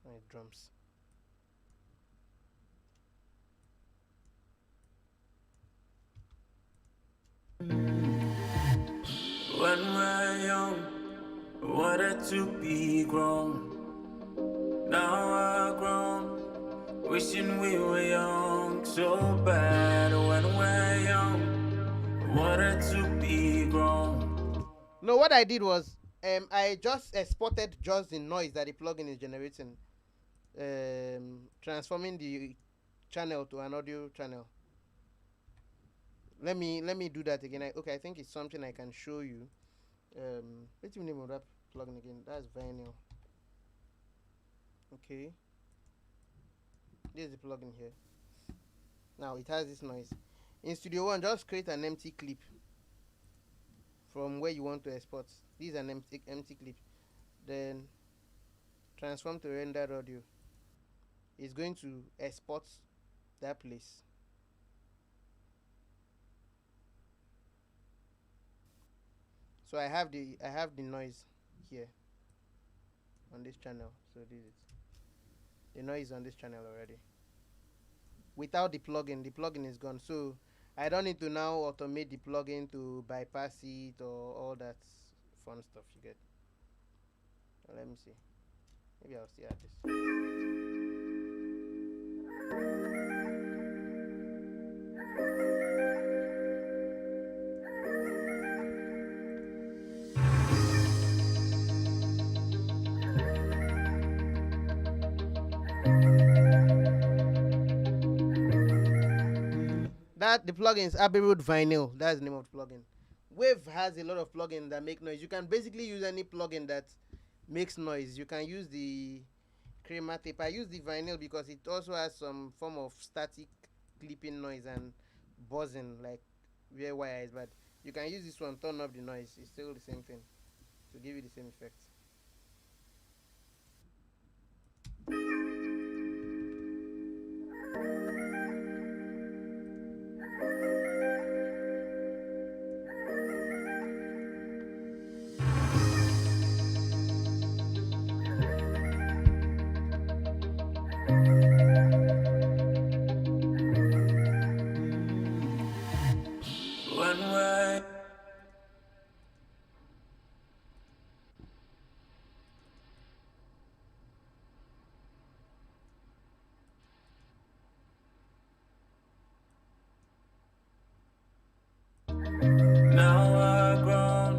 Right, drums. When we're young, wanted to be grown. Now we're grown, wishing we were young so bad. When we're young, wanted to be grown. No, what I did was I just exported just the noise that the plugin is generating, transforming the channel to an audio channel. Let me do that again. Okay, I think it's something I can show you. What's the name of that plugin again? That's Vinyl. Okay, this is the plugin here. Now it has this noise. In Studio One, just create an empty clip from where you want to export. This is an empty clip. Then transform to rendered audio. It's going to export that place. So I have the noise here on this channel. So this is the noise on this channel already. Without the plugin is gone. So I don't need to now automate the plugin to bypass it or all that fun stuff you get. Let me see. Maybe I'll still add this. That the plugin is Abbey Road Vinyl. That's the name of the plugin. Wave has a lot of plugins that make noise. You can basically use any plugin that makes noise. You can use the Chroma tape. I use the vinyl because it also has some form of static clipping noise and buzzing, like where wire is. But you can use this one, turn up the noise. It's still the same thing to give you the same effect. One way. Now I've grown,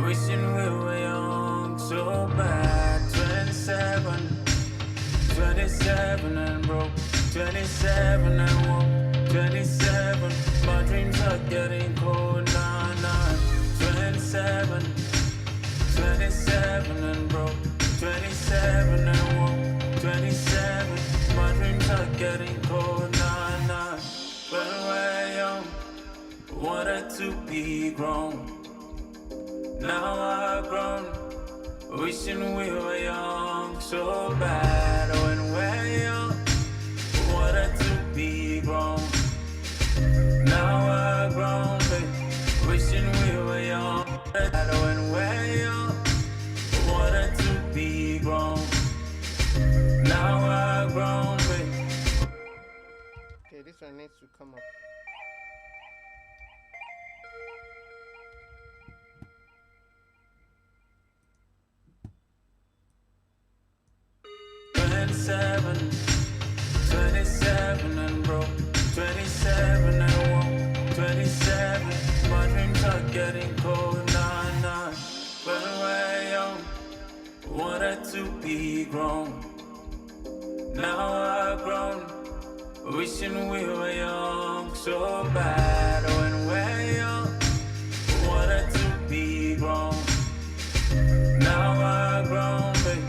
wishing we were young, so bad. 27, 27 and broke, 27 and woke, 27. My dreams are getting cold, nah, nah. 27, 27 and broke, 27 and woke, 27. My dreams are getting cold, nah, nah. When we're young, wanted to be grown. Now I've grown, wishing we were young, so bad. When we're young, wanted to be grown. Now I've grown, babe, wishing we were young. When we're young, wanted to be grown. Now I've grown, babe. Okay, this one needs to come up. Seven, 27 and broke, 27 and woke, 27. My dreams are getting cold, nah, nah. When we're young, wanted to be grown. Now I've grown, wishing we were young, so bad. When we're young, wanted to be grown. Now I've grown, babe,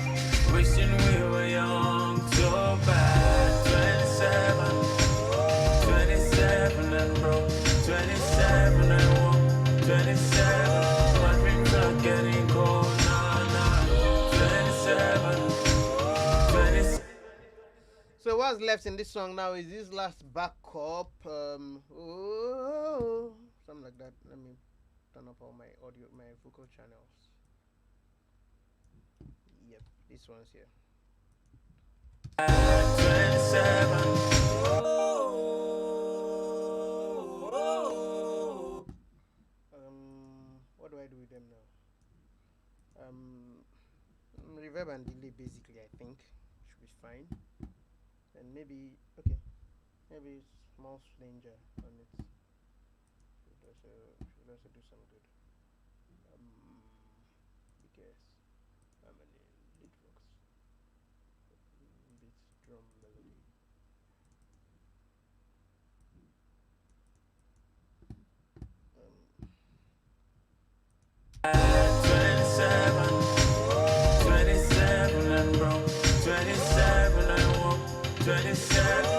wishing we were young, so bad. 27, 27 and broke, 27 and woke, 27. My dreams are getting cold, nah, nah. 27, 27. So what's left in this song now is this last backup, something like that. Let me turn up all my audio, my vocal channels. Yep, this one's here. 27. What do I do with them now? Reverb and delay basically, I think should be fine. And maybe maybe small flanger on it should also do some good. Because I'm in lead box, beat drum melody. And broke, 27 and woke, 27.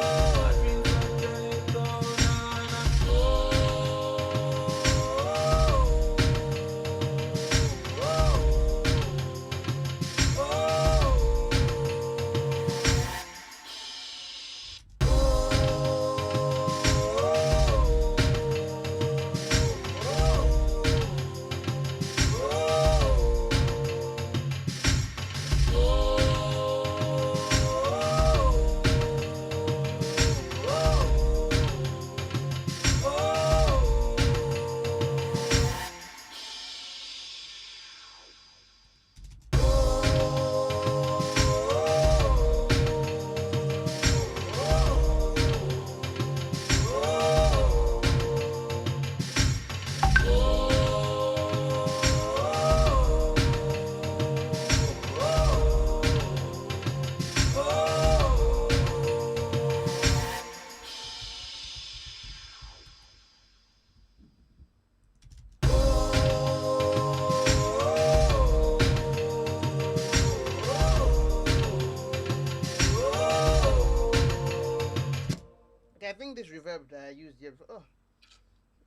I think this reverb that I used here.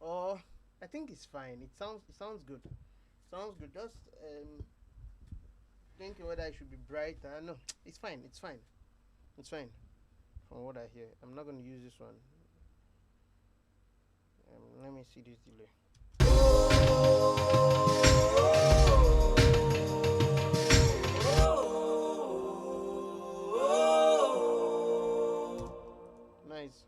Oh, I think it's fine. It sounds good. Sounds good. Just thinking whether I should be brighter. No, it's fine. It's fine. It's fine. From what I hear, I'm not going to use this one. Let me see this delay. Nice.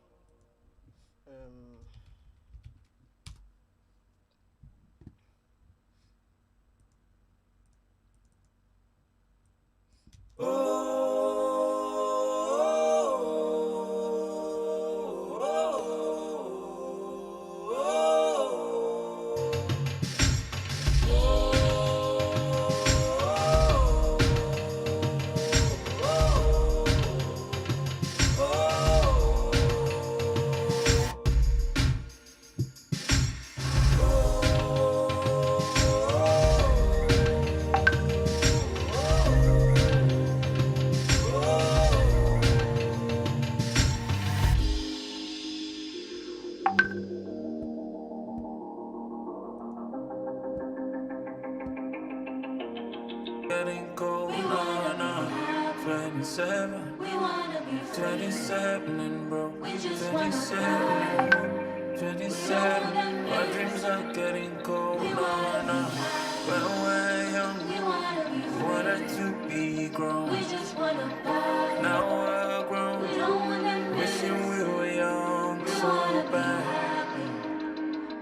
Getting cold, We wanna be happy. 27, We wanna be free. 27 and broke. We just wanna 27 party. 27. My dreams are getting cold, We wanna be When we're young, We wanna be free. wanted to be grown. We just wanna party. Now we're We grown, don't want them wishing we were young We so wanna be bad. happy.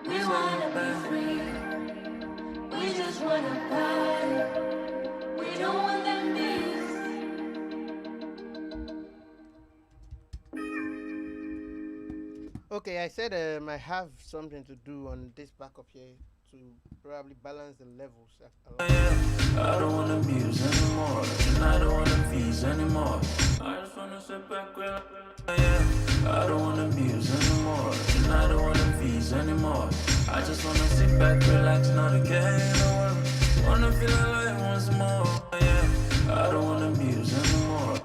We So wanna be bad. free. We just wanna party. We don't want them bills. Okay, I said I have something to do on this backup here to probably balance the levels. I don't wanna muse anymore, and I don't wanna fees anymore. I just wanna sit back, relax. I don't wanna muse anymore, and I don't wanna fees anymore. I just wanna sit back, relax, not again. Wanna feel alive once more. I don't wanna muse anymore.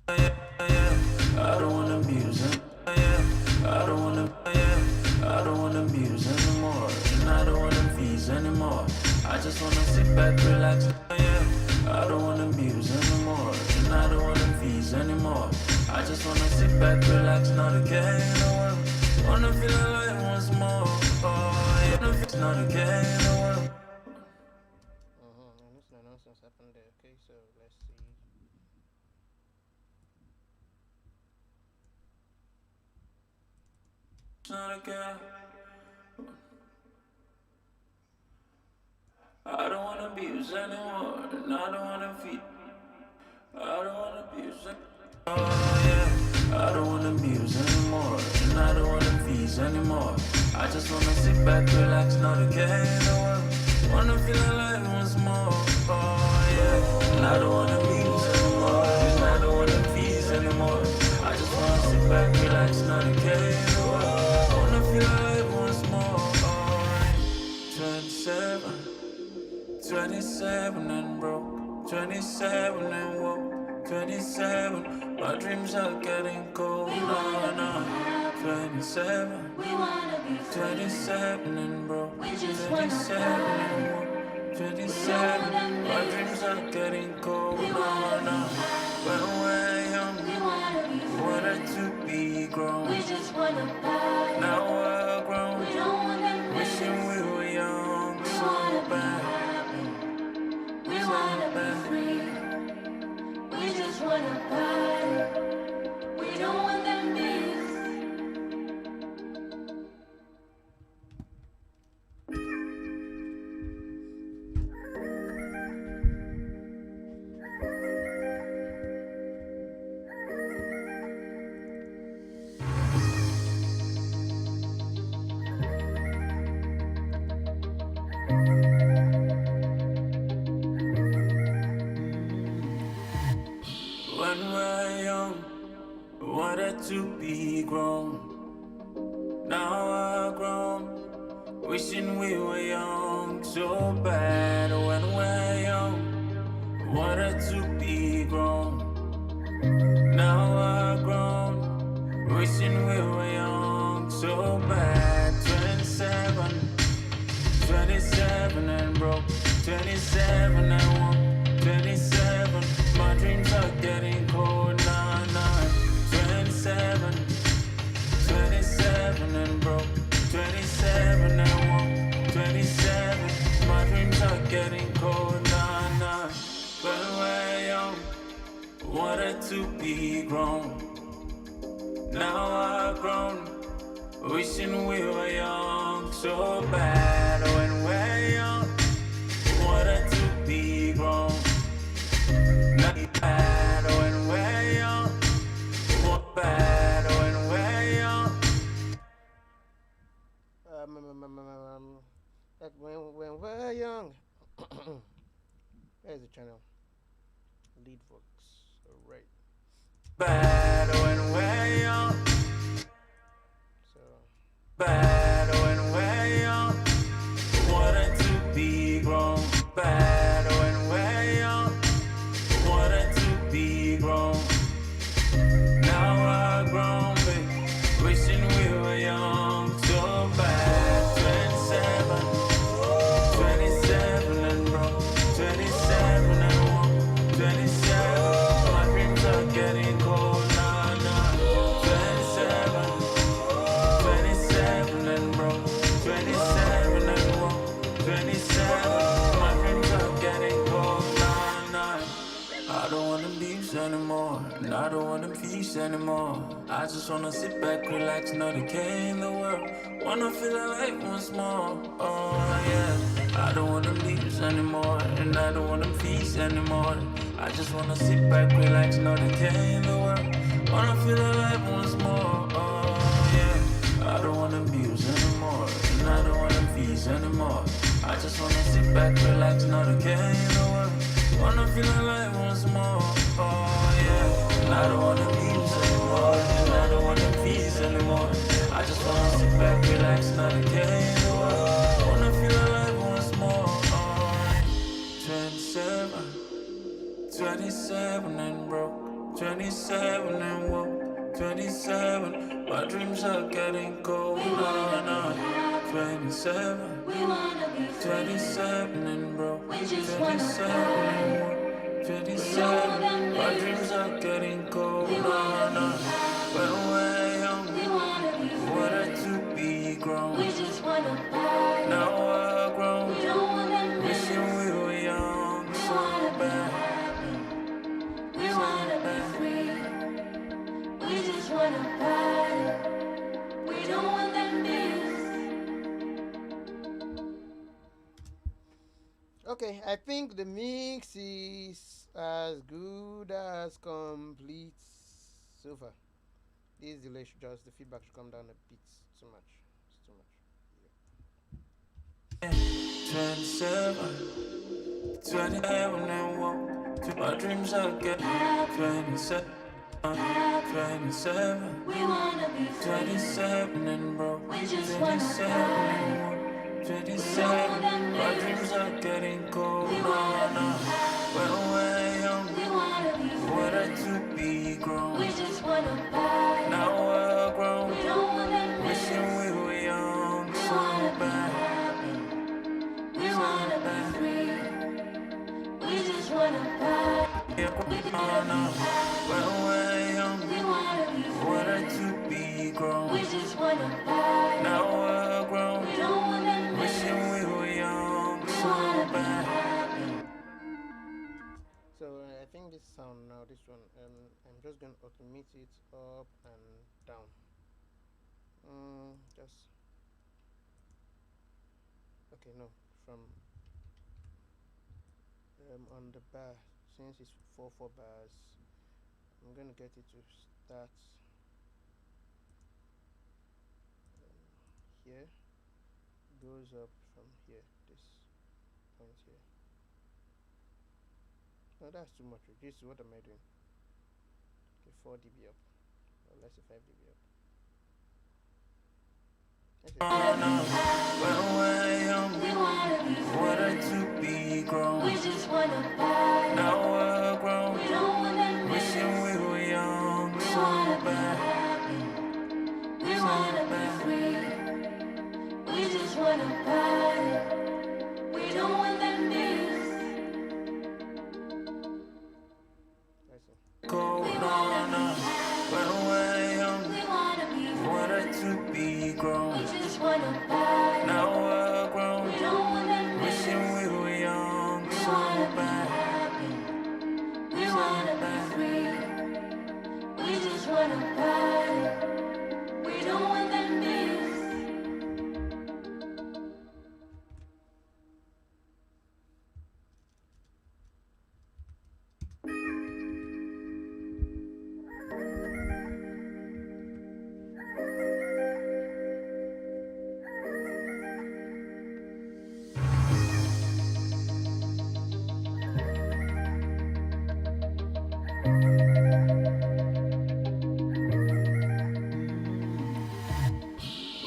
I don't wanna muse I don't wanna I don't wanna muse anymore, and I don't wanna fees anymore. I just wanna sit back, relax. I don't wanna muse anymore, and I don't wanna fees anymore. I just wanna sit back, relax, not again. Wanna feel alive once more. Not again. Nonsense happened there. Okay, so let's see. Not again. I don't wanna abuse anymore, and I don't wanna feed. I don't wanna abuse it. Oh yeah, I don't wanna abuse anymore, and I don't wanna fees anymore. I just wanna sit back, relax, not again. Wanna feel alive once more. Oh yeah, and I don't wanna abuse anymore, and I don't wanna fees anymore. I just wanna sit back, relax, not again. Wanna feel alive once more. Oh, 27, 27 and broke, 27 and woke, 27. My dreams are getting cold. We wanna be happy. 27, We wanna be free. 27 and broke, We just wanna 27 party. and woke, 27. My dreams are getting cold. We wanna be When we're young, We wanna be free. wanted to be grown. We just wanna party. Now we're grown, We don't want them wishing bills. we were young We so wanna be bad. happy. We wanna be free. We just wanna party. We don't want them bills. When we're young, wanted to be grown. Now we're grown, wishing we were young so bad. When we're young, wanted to be grown. getting cold, nah, nah. 27, 27 and broke, 27 and woke, 27. My dreams are getting cold, nah, nah. When we're young, wanted to be grown. Now I've grown, wishing we were young, so bad. When we're young, wanted to be grown. Not bad when we're young, what bad when we're young. Like when we're young. There's the channel. Lead Vox. Alright. Bad when we're young, So bad when we're young, wanted to be grown. Bad when we're young, wanted to be grown. Now I've grown, babe, wishing we were young, so bad. 27, 27 and broke, 27 and woke, 27. My dreams are getting cold, nah, nah. 27, 27 and broke, 27 and woke, 27. My dreams are getting cold, nah, nah. I don't want them beefs anymore, and I don't want them feasts anymore. I just wanna sit back, relax, know the K in the world. Wanna feel alive once more, oh yeah. I don't want them beefs anymore, and I don't want them feasts anymore. I just wanna sit back, relax, know the K in the world. Wanna feel alive once more, oh yeah. I don't want them beefs anymore, and I don't want them feasts anymore. I just wanna sit back, relax, know the K in the world. Wanna feel alive once more, oh yeah. And I don't wanna leave anymore, and I don't wanna feast anymore. I just wanna sit back, relax, not a care in the world. Wanna feel alive once more, oh. 27, 27 and broke, 27 and woke, 27. My dreams are getting cold, no, no. 27, We wanna be free. 27 and broke, We just wanna 27 and woke. 27, my dreams are getting cold, no, no. When we're young, We wanna be free. wanted to be grown. We just wanna party. Now I've grown, We don't want them wishing bills. we were young, We so wanna be bad. happy. We wanna be free. We just wanna party. We don't want them bills. okay, I think the mix is as good as complete so far. This delay should just the feedback should come down a bit too much. It's too much. 27, 27 and woke. My dreams are getting 27, 27. We wanna be free. 27 and broke, We just wanna 27 party. and woke, 27. My dreams are getting cold, We no, wanna be no. happy. When we're young, We wanna be free. wanted to be grown. We just wanna party. Now we're grown, We don't want them wishing bills. we were young, We so wanna be bad. happy. We wanna be free. We just wanna party. Yeah, no, no. When we're young, We wanna be free. wanted to be grown. We just wanna party. Now we're grown, We don't want them wishing bills. we were young, We so wanna be bad. happy. So I think this sound now, this one, I'm just going to automate it up and down. Just okay, no, from on the bar, since it's 4 bars, I'm going to get it to start here, goes up from here, this point here. No, that's too much. This what am I doing? Okay, 4 dB up. Or let's say 5 dB up. Oh, no. When we're young, We wanna be free. wanted to be grown. We just wanna party. Now we're grown, We don't want them wishing bills. we were young, We so wanna be bad. happy. We wanna be free. We just wanna party. We don't want them bills. Let's cold on us. When we're young, We wanna be free. wanted to be grown. We just wanna party. Now we're grown, We don't want them wishing bills. we were young We so wanna be bad. happy. We wanna be free. We just wanna party. We don't want them bills.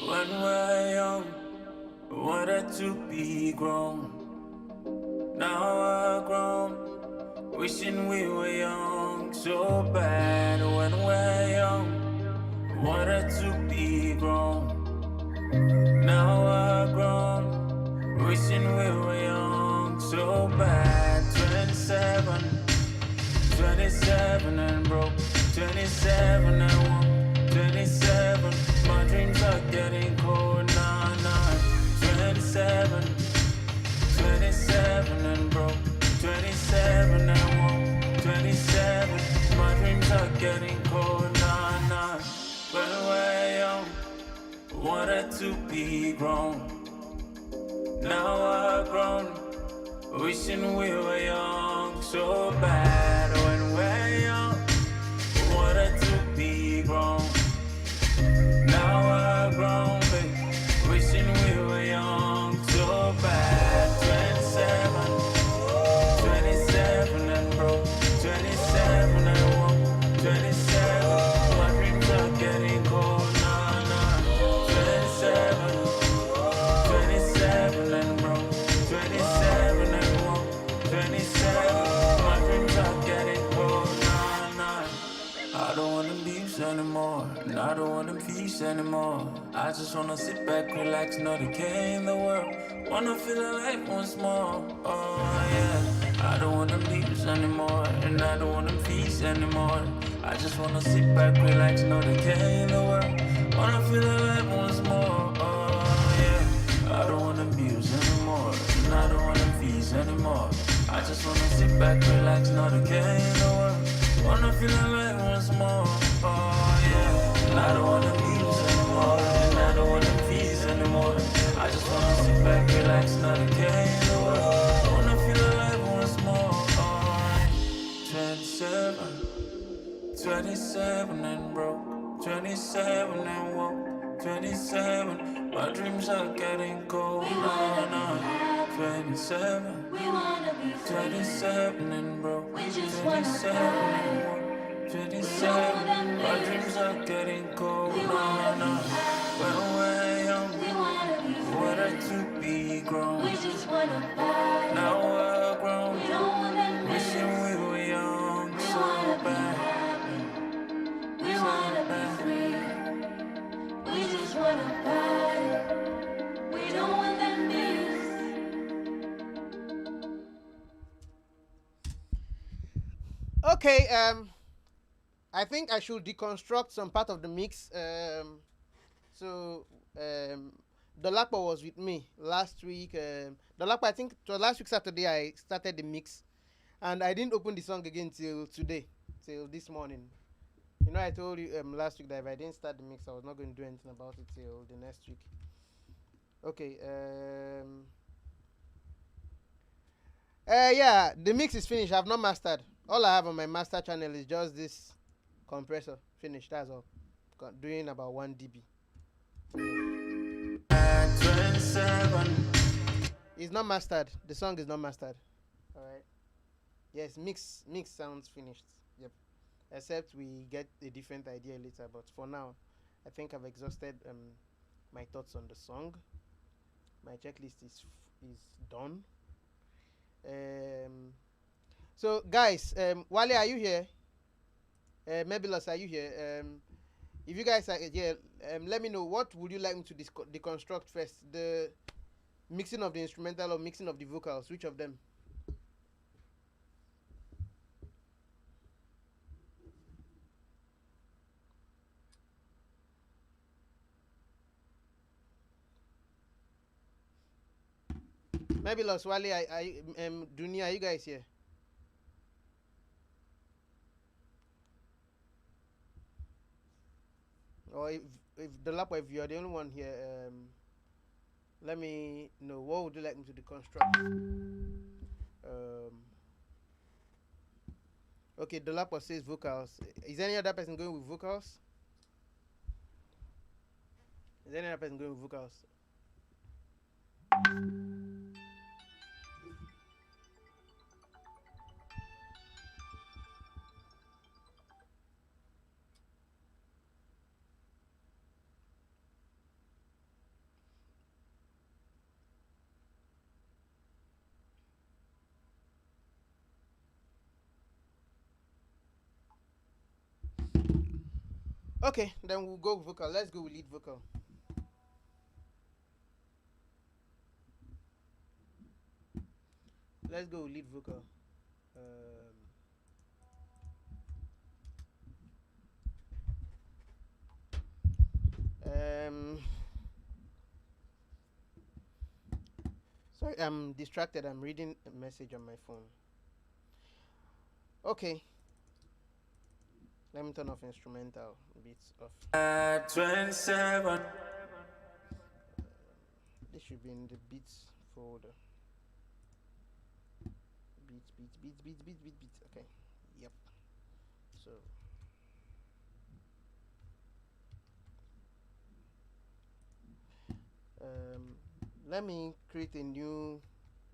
When we're young, wanted to be grown. Now we're grown, wishing we were young so bad. When we're young, wanted to be grown. Now we're grown, wishing we were young so bad. 27, 27 and broke, 27 and woke, 27. My dreams are getting cold, nah, nah. 27, 27 and broke, 27 and woke, 27. My dreams are getting cold, nah, nah. When we're young, wanted to be grown. Now we're grown, wishing we were young so bad. When we're young, wanted to be grown. Now we're grown, babe, wishing we were young so bad. 27, 27 and broke, 27 and woke, 27. My dreams are getting cold, nah, nah. 27, 27 and broke, 27 and woke, 27. My dreams are getting cold, nah, nah. I don't want them beefs anymore, and I don't want them feasts anymore. I just wanna sit back, relax, know the K in the world. Wanna feel alive once more, oh yeah. I don't want them beefs anymore, and I don't want them feasts anymore. I just wanna sit back, relax, know the K in the world. Wanna feel alive once more, oh yeah. I don't want them beefs anymore, and I don't want them feasts anymore. I just wanna sit back, relax, know the K in the world. Wanna feel alive once more, oh yeah. And I don't wanna leave anymore, and I don't wanna fees anymore. I just wanna sit back, relax, not a care in the world. Wanna feel alive once more, oh yeah. 27, 27 and broke, 27 and woke, 27. My dreams are getting cold, no, no. 27, We wanna be free. 27 and broke, We just wanna 27 and woke, 27. My dreams are getting cold, no, no. When we're young, We wanna be free. wanted to be grown. We just wanna party. Now we're We grown, don't want them bills. wishing we were young We so wanna be bad. happy. We wanna be free. We just wanna party. We don't want them bills. Okay, I think I should deconstruct some part of the mix. Dolapo was with me last week. Dolapo, I think it was last week Saturday I started the mix, and I didn't open the song again till today, till this morning. You know, I told you last week that if I didn't start the mix, I was not going to do anything about it till the next week. Okay. Yeah, the mix is finished. I've not mastered. All I have on my master channel is just this compressor. Finished. That's all. Doing about 1 dB. At 27, It's not mastered. The song is not mastered. All right. Yes, mix sounds finished. Yep. Except we get a different idea later. But for now, I think I've exhausted my thoughts on the song. My checklist is done. So guys, Wale, are you here? Mebilos, are you here? If you guys are here, let me know, what would you like me to deconstruct first? The mixing of the instrumental or mixing of the vocals? Which of them? Maybe Lost Wally, Dunia, are you guys here? Or if the lap, if you're the only one here, let me know what would you like me to deconstruct. Okay, the lap says vocals. Is any other person going with vocals? Is any other person going with vocals? Okay, then we'll go with vocal. Let's go with lead vocal. Let's go with lead vocal. Sorry, I'm distracted. I'm reading a message on my phone. Okay. Let me turn off instrumental beats off. 27. This should be in the beats folder. Beats. Okay. Yep. So. Let me create a new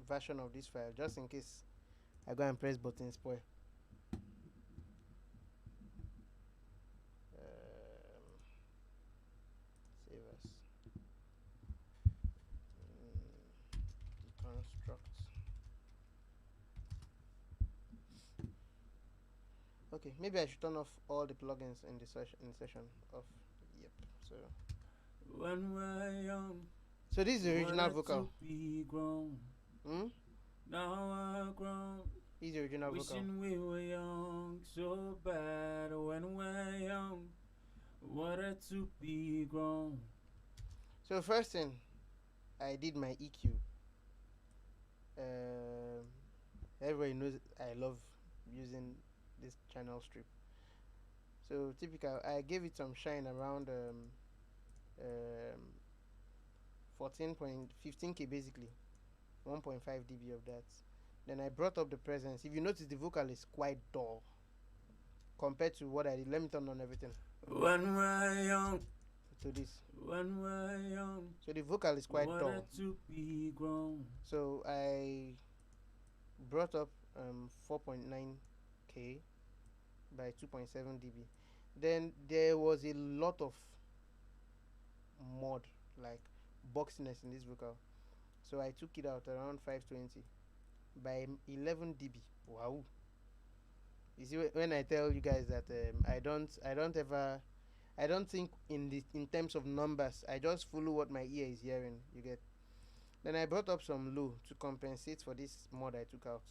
version of this file just in case I go and press button spoil. Save as deconstruct. Okay, maybe I should turn off all the plugins in the session off. Yep. So When we're young, so this is the original wanted vocal. to be grown. Now we're grown. This is the original vocal. Wishing we were young so bad. When we're young, wanted to be grown. So first thing, I did my EQ. Everybody knows I love using this channel strip. So typical, I gave it some shine around 14.15k basically, 1.5 dB of that. Then I brought up the presence. If you notice, the vocal is quite dull compared to what I did. Let me turn on everything. When we're young, To this. when we're young, So the vocal is quite dull. wanted to be grown. So I brought up 4.9k by 2.7 dB. Then there was a lot of mod, like boxiness in this vocal. So I took it out around 520 by 11 dB. Wow. You see, when I tell you guys that I don't think in terms of numbers. I just follow what my ear is hearing. You get. Then I brought up some low to compensate for this mod I took out.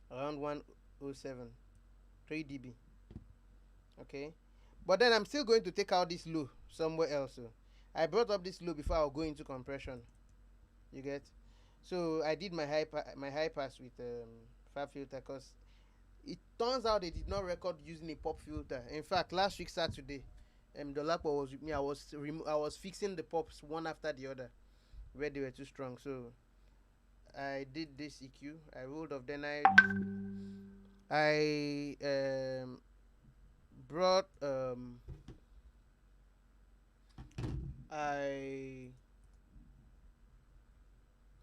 Around 107, 3 dB. Okay, but then I'm still going to take out this low somewhere else. So I brought up this low before I'll go into compression. You get. So I did my high pass with fab filter, because it turns out they did not record using a pop filter. In fact, last week Saturday, Dolapo was with me. I was fixing the pops one after the other where they were too strong. So I did this EQ. I rolled off. Then I brought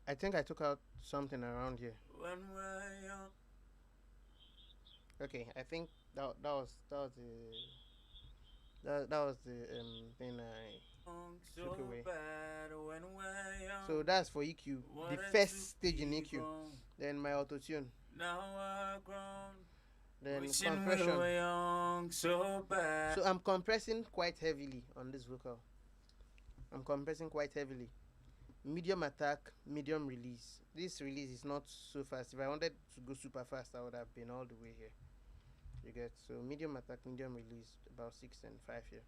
I think I took out something around here. When we're young. Okay, I think that was the thing I took away. So that's for EQ, the first stage in EQ. Then my auto tune. Now we're grown. Then Wishing we compression. were young so bad. So I'm compressing quite heavily on this vocal. I'm compressing quite heavily. Medium attack, medium release. This release is not so fast. If I wanted to go super fast, I would have been all the way here. You get. So medium attack, medium release, about 6 and 5 here.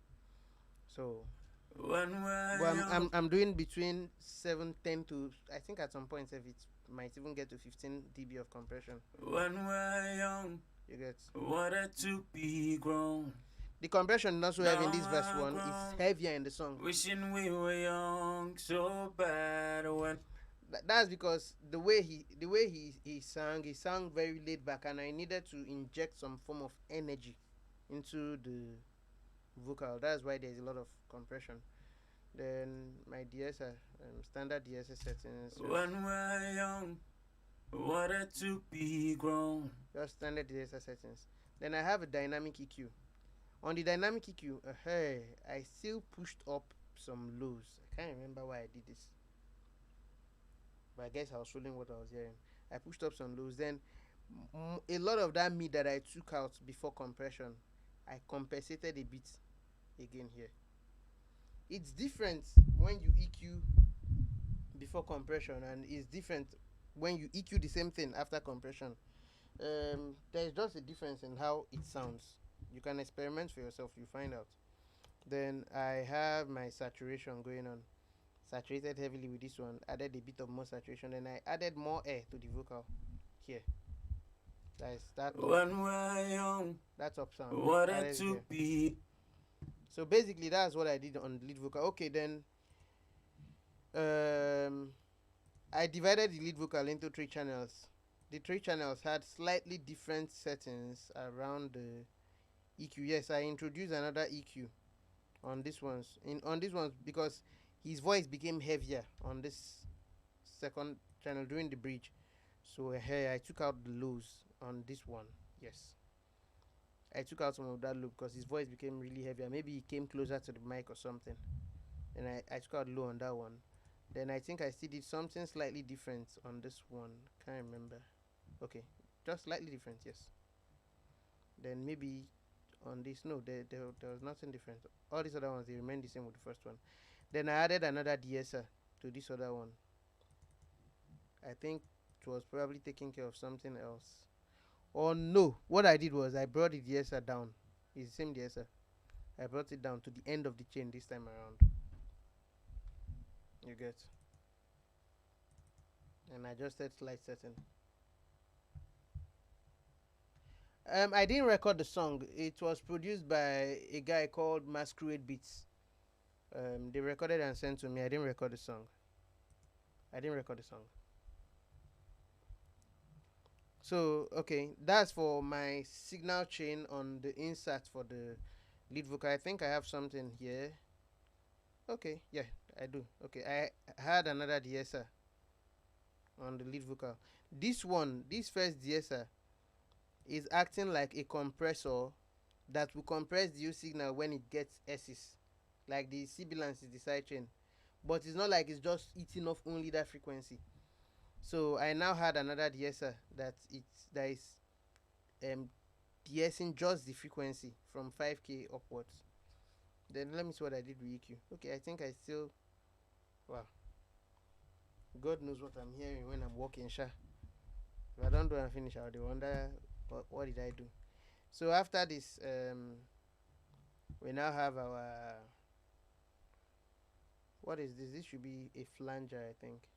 So When we're But young, I'm doing between 710 to, I think at some points if it might even get to 15 dB of compression. when we're young, You get wanted to be grown. the compression not so heavy in this Now verse I'm one. It's grown. heavier in the song. Wishing we were young so bad when That's because the way he sang very laid back, and I needed to inject some form of energy into the vocal. That's why there's a lot of compression. Then my DSR, standard DSR settings, when we're young, wanted to be grown. just standard DSR settings. Then I have a dynamic EQ. On the dynamic EQ, I still pushed up some lows. I can't remember why I did this, but I guess I was feeling what I was hearing. I pushed up some lows. Then a lot of that mid that I took out before compression, I compensated a bit again here. It's different when you EQ before compression, and it's different when you EQ the same thing after compression. There's just a difference in how it sounds. You can experiment for yourself, you find out. Then I have my saturation going on. Saturated heavily with this one, added a bit of more saturation, and I added more air to the vocal here. That When we're young, that top sound. wanted added to here. be. So basically that's what I did on the lead vocal. Okay, then I divided the lead vocal into 3 channels. The 3 channels had slightly different settings around the EQ. Yes, I introduced another EQ on this ones. On this ones because his voice became heavier on this second channel during the bridge. So here I took out the lows on this one. Yes, I took out some of that low because his voice became really heavier. Maybe he came closer to the mic or something. And I took out low on that one. Then I think I still did something slightly different on this one. Can't remember. Okay, just slightly different, yes. Then maybe on this, no, there was nothing different. All these other ones, they remain the same with the first one. Then I added another DSR to this other one. I think it was probably taking care of something else. Or no, what I did was I brought the DSR down. It's the same DSR. I brought it down to the end of the chain this time around. You get? And I just said slight setting. I didn't record the song. It was produced by a guy called Masquerade Beats. They recorded and sent to me. I didn't record the song. So okay, that's for my signal chain on the insert for the lead vocal. I think I have something here. Okay, yeah, I do. Okay, I had another DSR on the lead vocal. This first DSR is acting like a compressor that will compress the U signal when it gets S's. Like the sibilance is the side chain. But it's not like it's just eating off only that frequency. So I now had another DSR that is DSing just the frequency from 5K upwards. Then let me see what I did with EQ. Okay, I think I still, wow, God knows what I'm hearing when I'm walking, sha. If I don't do and finish, I'll wonder what did I do. So after this, we now have our, what is this? This should be a flanger, I think.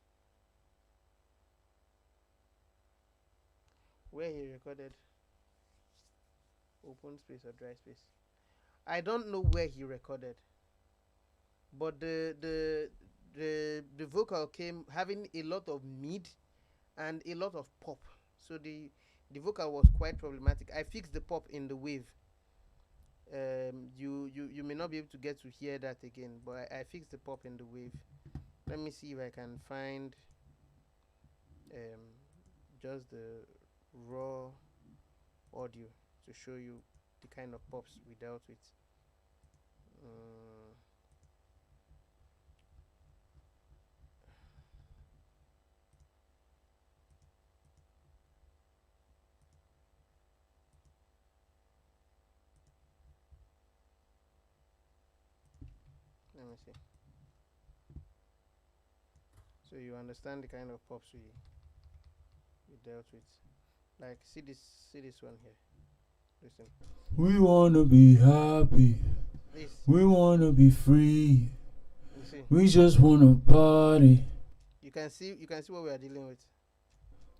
Where he recorded open space or dry space. I don't know where he recorded, but the vocal came having a lot of mid and a lot of pop. So the vocal was quite problematic. I fixed the pop in the wave. You may not be able to get to hear that again, but I fixed the pop in the wave. Let me see if I can find just the raw audio to show you the kind of pops we dealt with. Let me see. So you understand the kind of pops we dealt with. Like see this one here. Listen. We wanna be happy. This We wanna be free. We just wanna party. You can see what we are dealing with.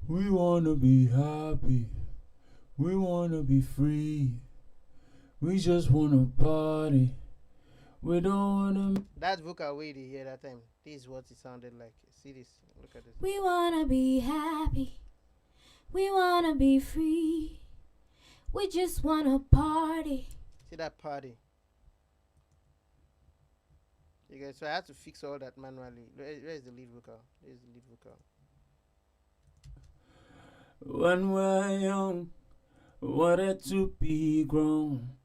We wanna be happy. We wanna be free. We just wanna party. We don't wanna. That vocal way they hear that time, this is what it sounded like. See this? Look at this. We wanna be happy. We wanna be free. We just wanna party. See that party? You guys, so I had to fix all that manually. Where's the lead vocal? There's the lead vocal. When we're young, wanted to be grown.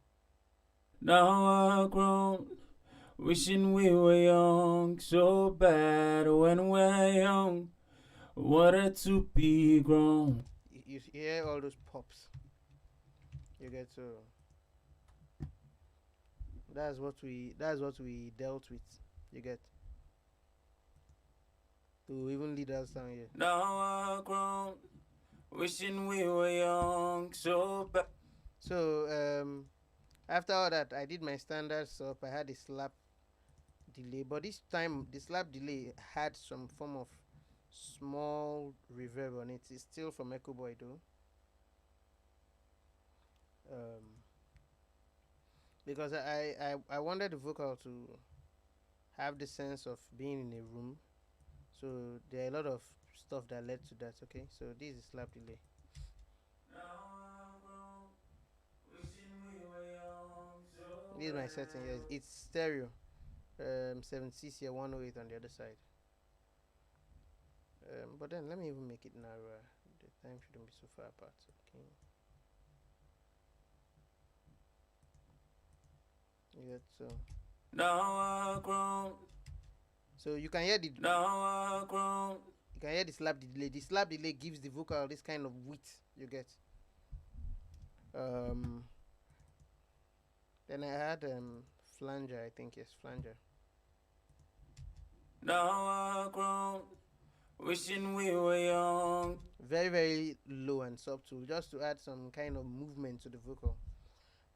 Now we're grown, wishing we were young so bad. When we're young, wanted to be grown. You hear all those pops. You get so. That's what we dealt with. You get. To even lead us down here. Now we're grown, wishing we were young so bad. So after all that, I did my standard sub. I had a slap delay, but this time the slap delay had some form of small reverb on it. It's still from Echo Boy though. Because I wanted the vocal to have the sense of being in a room. So there are a lot of stuff that led to that. Okay, so this is slap delay. This is my setting here. It's stereo. 76 here, 108 on the other side. But then let me even make it narrower. The time shouldn't be so far apart. Okay. Yeah, so. Now we're grown. So you can hear the. Now we're grown. You can hear the slap delay. The slap delay gives the vocal this kind of width. You get. Then I had flanger. I think yes, flanger. Now we're grown, wishing we were young. Very very low and subtle, just to add some kind of movement to the vocal.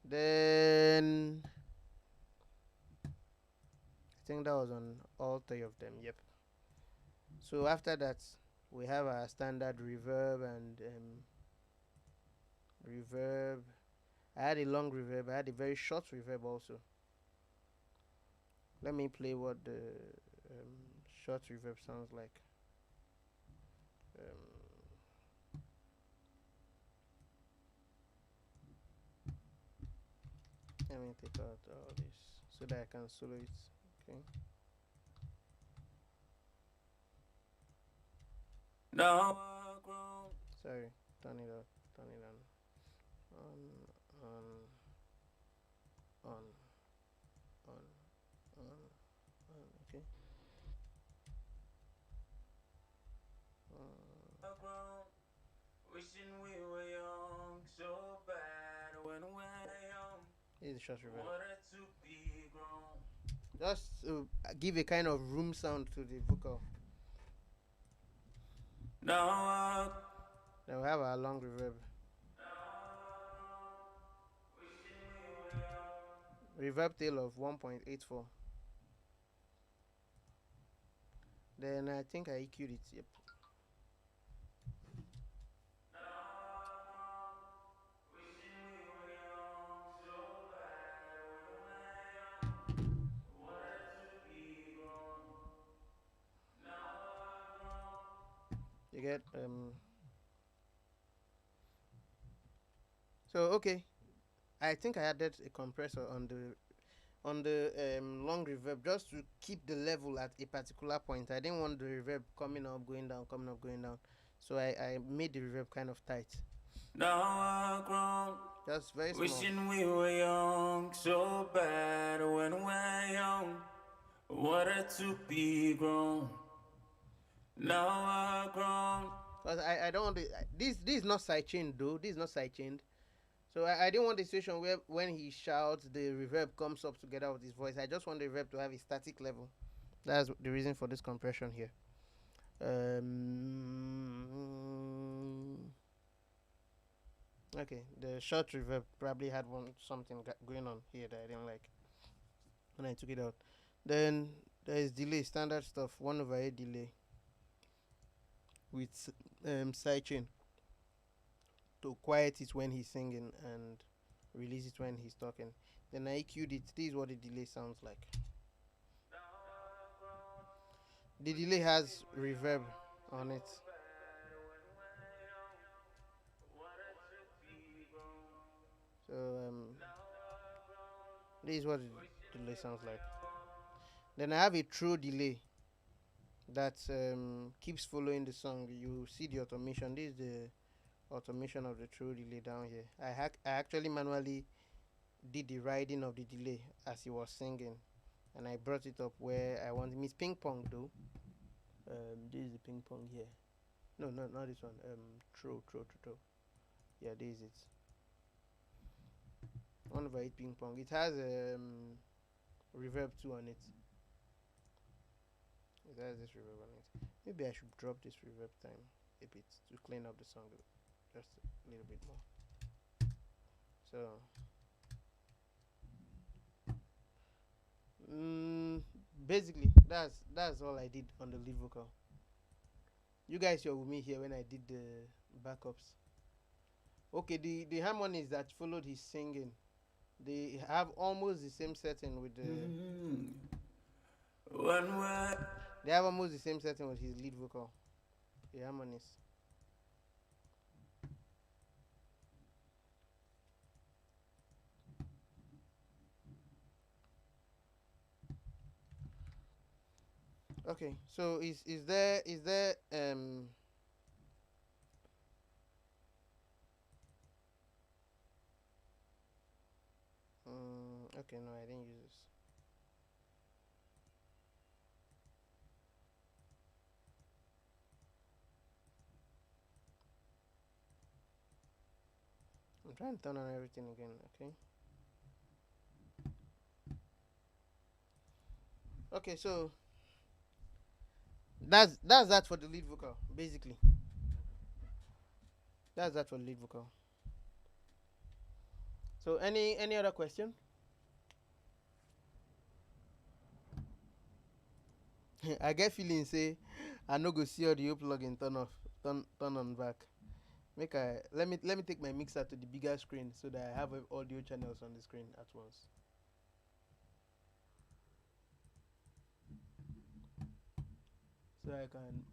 Then I think that was on all three of them. Yep. So after that, we have our standard reverb and reverb. I had a long reverb. I had a very short reverb also. Let me play what the short reverb sounds like. Let me take out all this so that I can solo it. Okay. Now we're grown. Sorry, turn it up, turn it on. On. Okay. Wishing we were young so bad. When we're young, Here's the short reverb. wanted to be grown. Just to give a kind of room sound to the vocal. Now Then we have our long reverb. Reverb tail of 1.84. Then I think I EQ'd it. Yep. You get so okay, I think I added a compressor on the long reverb just to keep the level at a particular point. I didn't want the reverb coming up, going down, coming up, going down. So I made the reverb kind of tight. we're grown, Just very small. wishing we were young so bad. When we're young, wanted to be grown. Now we're grown. Because I don't want to, this is not sidechained though. This is not sidechained. So I didn't want the situation where when he shouts, the reverb comes up together with his voice. I just want the reverb to have a static level. That's the reason for this compression here. Okay, the short reverb probably had something going on here that I didn't like when I took it out. Then There is delay, standard stuff, 1/8 delay with sidechain to quiet it when he's singing and release it when he's talking. Then I EQ'd it. This is what the delay sounds like. The delay has reverb on it. So this is what the delay sounds like. Then I have a true delay that keeps following the song. You see the automation. This is the automation of the true delay down here. I actually manually did the riding of the delay as he was singing, and I brought it up where I want. Miss Ping Pong though. This is the ping pong here. No, not this one. True. Yeah, this is it. 1/8 ping pong. It has reverb too on it. It has this reverb on it. Maybe I should drop this reverb time a bit to clean up the song just a little bit more. So basically that's all I did on the lead vocal. You guys were with me here when I did the backups. Okay, the harmonies that followed his singing, they have almost the same setting with the One word. they have almost the same setting with his lead vocal. The harmonies. Okay, so is there okay, no, I didn't use this. I'm trying to turn on everything again, okay? Okay, so that's that for the lead vocal, basically. That's that for the lead vocal. So any other question? I get feeling say I no go see audio plugin turn on back. Let me take my mixer to the bigger screen so that I have audio channels on the screen at once. So I can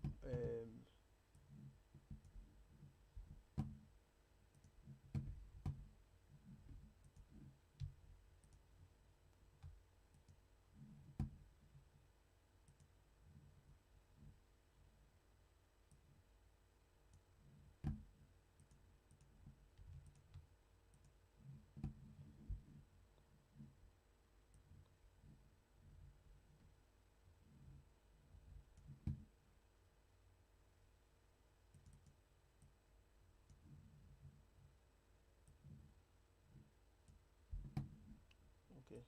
okay.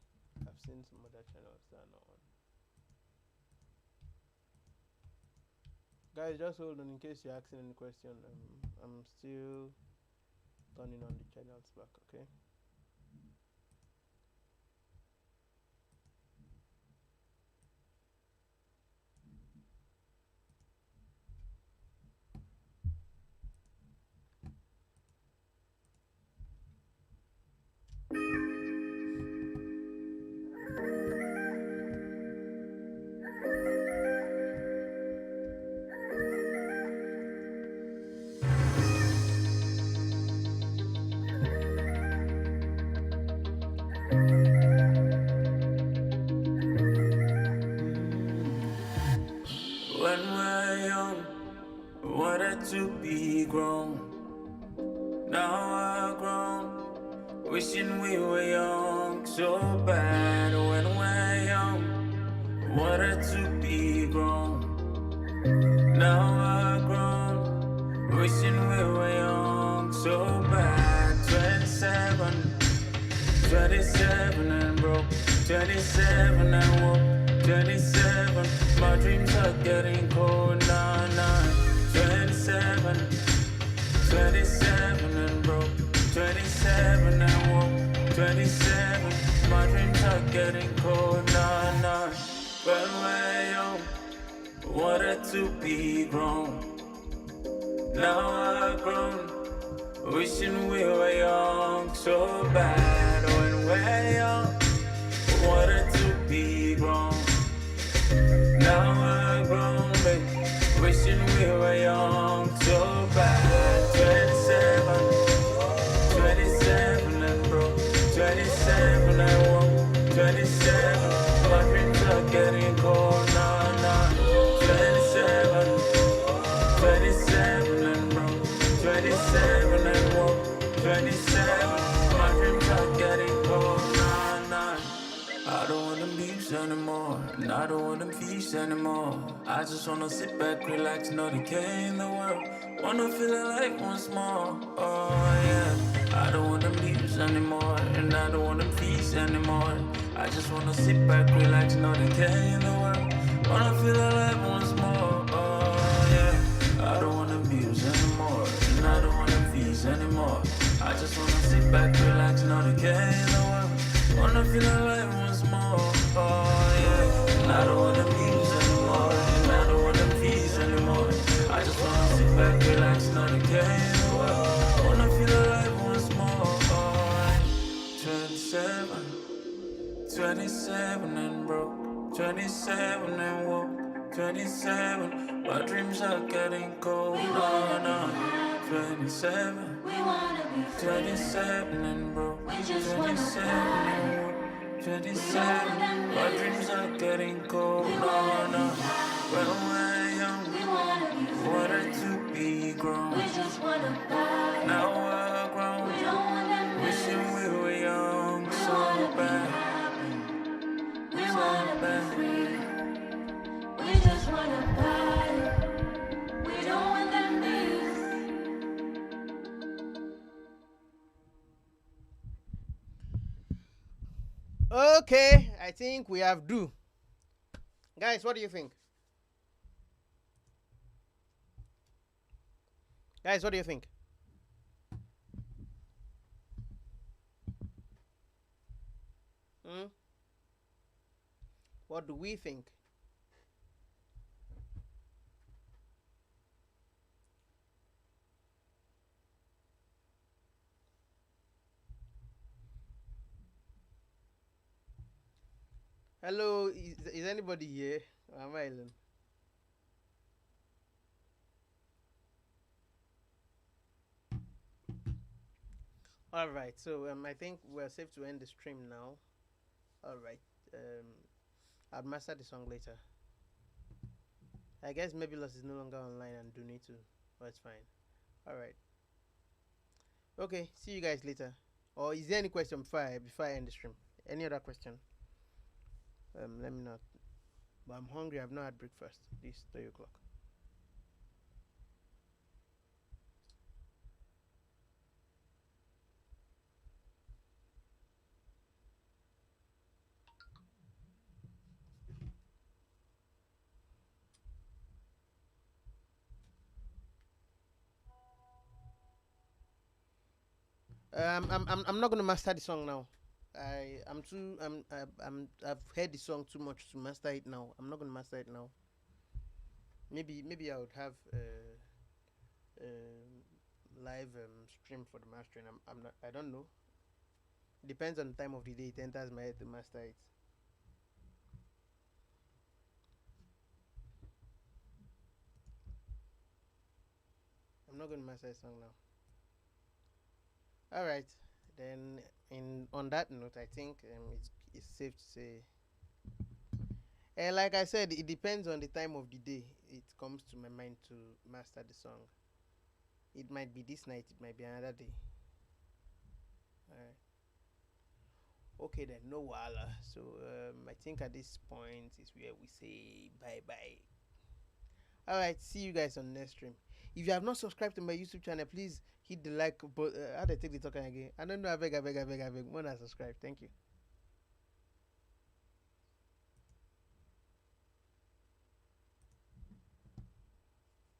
I've seen some other channels that are not on. Guys, just hold on in case you're asking any question. I'm still turning on the channels back, okay? When we're young, wanted to be grown. Now we're grown, wishing we were young so bad. When we're young, wanted to be grown. Now we're grown, wishing we were young so bad. 27 and broke, 27 and woke, 27. My dreams are getting cold now, 27 and broke, 27 and woke, 27. My dreams are getting cold now. When we're young, wanted to be grown. Now I've grown, wishing we were young so bad. When we're young, wanted to be grown. Now I've grown, babe, wishing we were young so bad. 27, 27 and broke, 27 and woke, 27. My dreams are getting cold, nah, nah. 27, 27 and broke, 27 and woke, 27. My dreams are getting cold, nah, nah. I don't want them beefs anymore, and I don't want them feasts anymore. I just wanna sit back, relax, know the K in the world. Wanna feel alive once more, oh yeah. I don't want them beefs anymore, and I don't want them feasts anymore. I just wanna sit back, relax, know the K in the world. Wanna feel alive once more, oh yeah. I don't want them beefs anymore, and I don't want them feasts anymore. I just wanna sit back, relax, know the K in the world. Wanna feel alive once more, oh yeah. And I don't want them views anymore, and I don't want them fees anymore. I just wanna sit back, relax, not a care in the world. Wanna feel alive once more, oh yeah. 27, 27 and broke, 27 and woke, 27. My dreams are getting cold, no, no. 27, We wanna be free. 27 and broke, We just 27 wanna and woke, 27. My dreams are getting cold, no, no. When we're young, We wanna be free. wanted to be grown. We just wanna party. Now we're We grown, don't want them wishing we were young We so wanna be bad, happy. We so wanna be bad. free. We just wanna party. We don't want them bees. Okay, I think we have do. Guys, what do you think? Guys, what do you think? Hmm? What do we think? Hello, is anybody here? Or am I alone? All right, so I think we're safe to end the stream now. All right, I'll master the song later. I guess maybe Lost is no longer online and do need to, but it's fine. All right. Okay, see you guys later. Or is there any question before I end the stream? Any other question? Let me know. But I'm hungry. I've not had breakfast. This 3 o'clock. I'm not gonna master the song now. I'm too I've heard the song too much to master it now. I'm not gonna master it now. Maybe I would have live stream for the mastering. I'm not. I don't know. Depends on the time of the day it enters my head to master it. I'm not gonna master the song now. All right. Then in on that note, I think it's safe to say. And like I said, it depends on the time of the day. It comes to my mind to master the song. It might be this night. It might be another day. All right. Okay then, no wala. So I think at this point is where we say bye bye. All right. See you guys on next stream. If you have not subscribed to my YouTube channel, please hit the like button. How do I take the talking again? I don't know. I beg. More than subscribe. Thank you.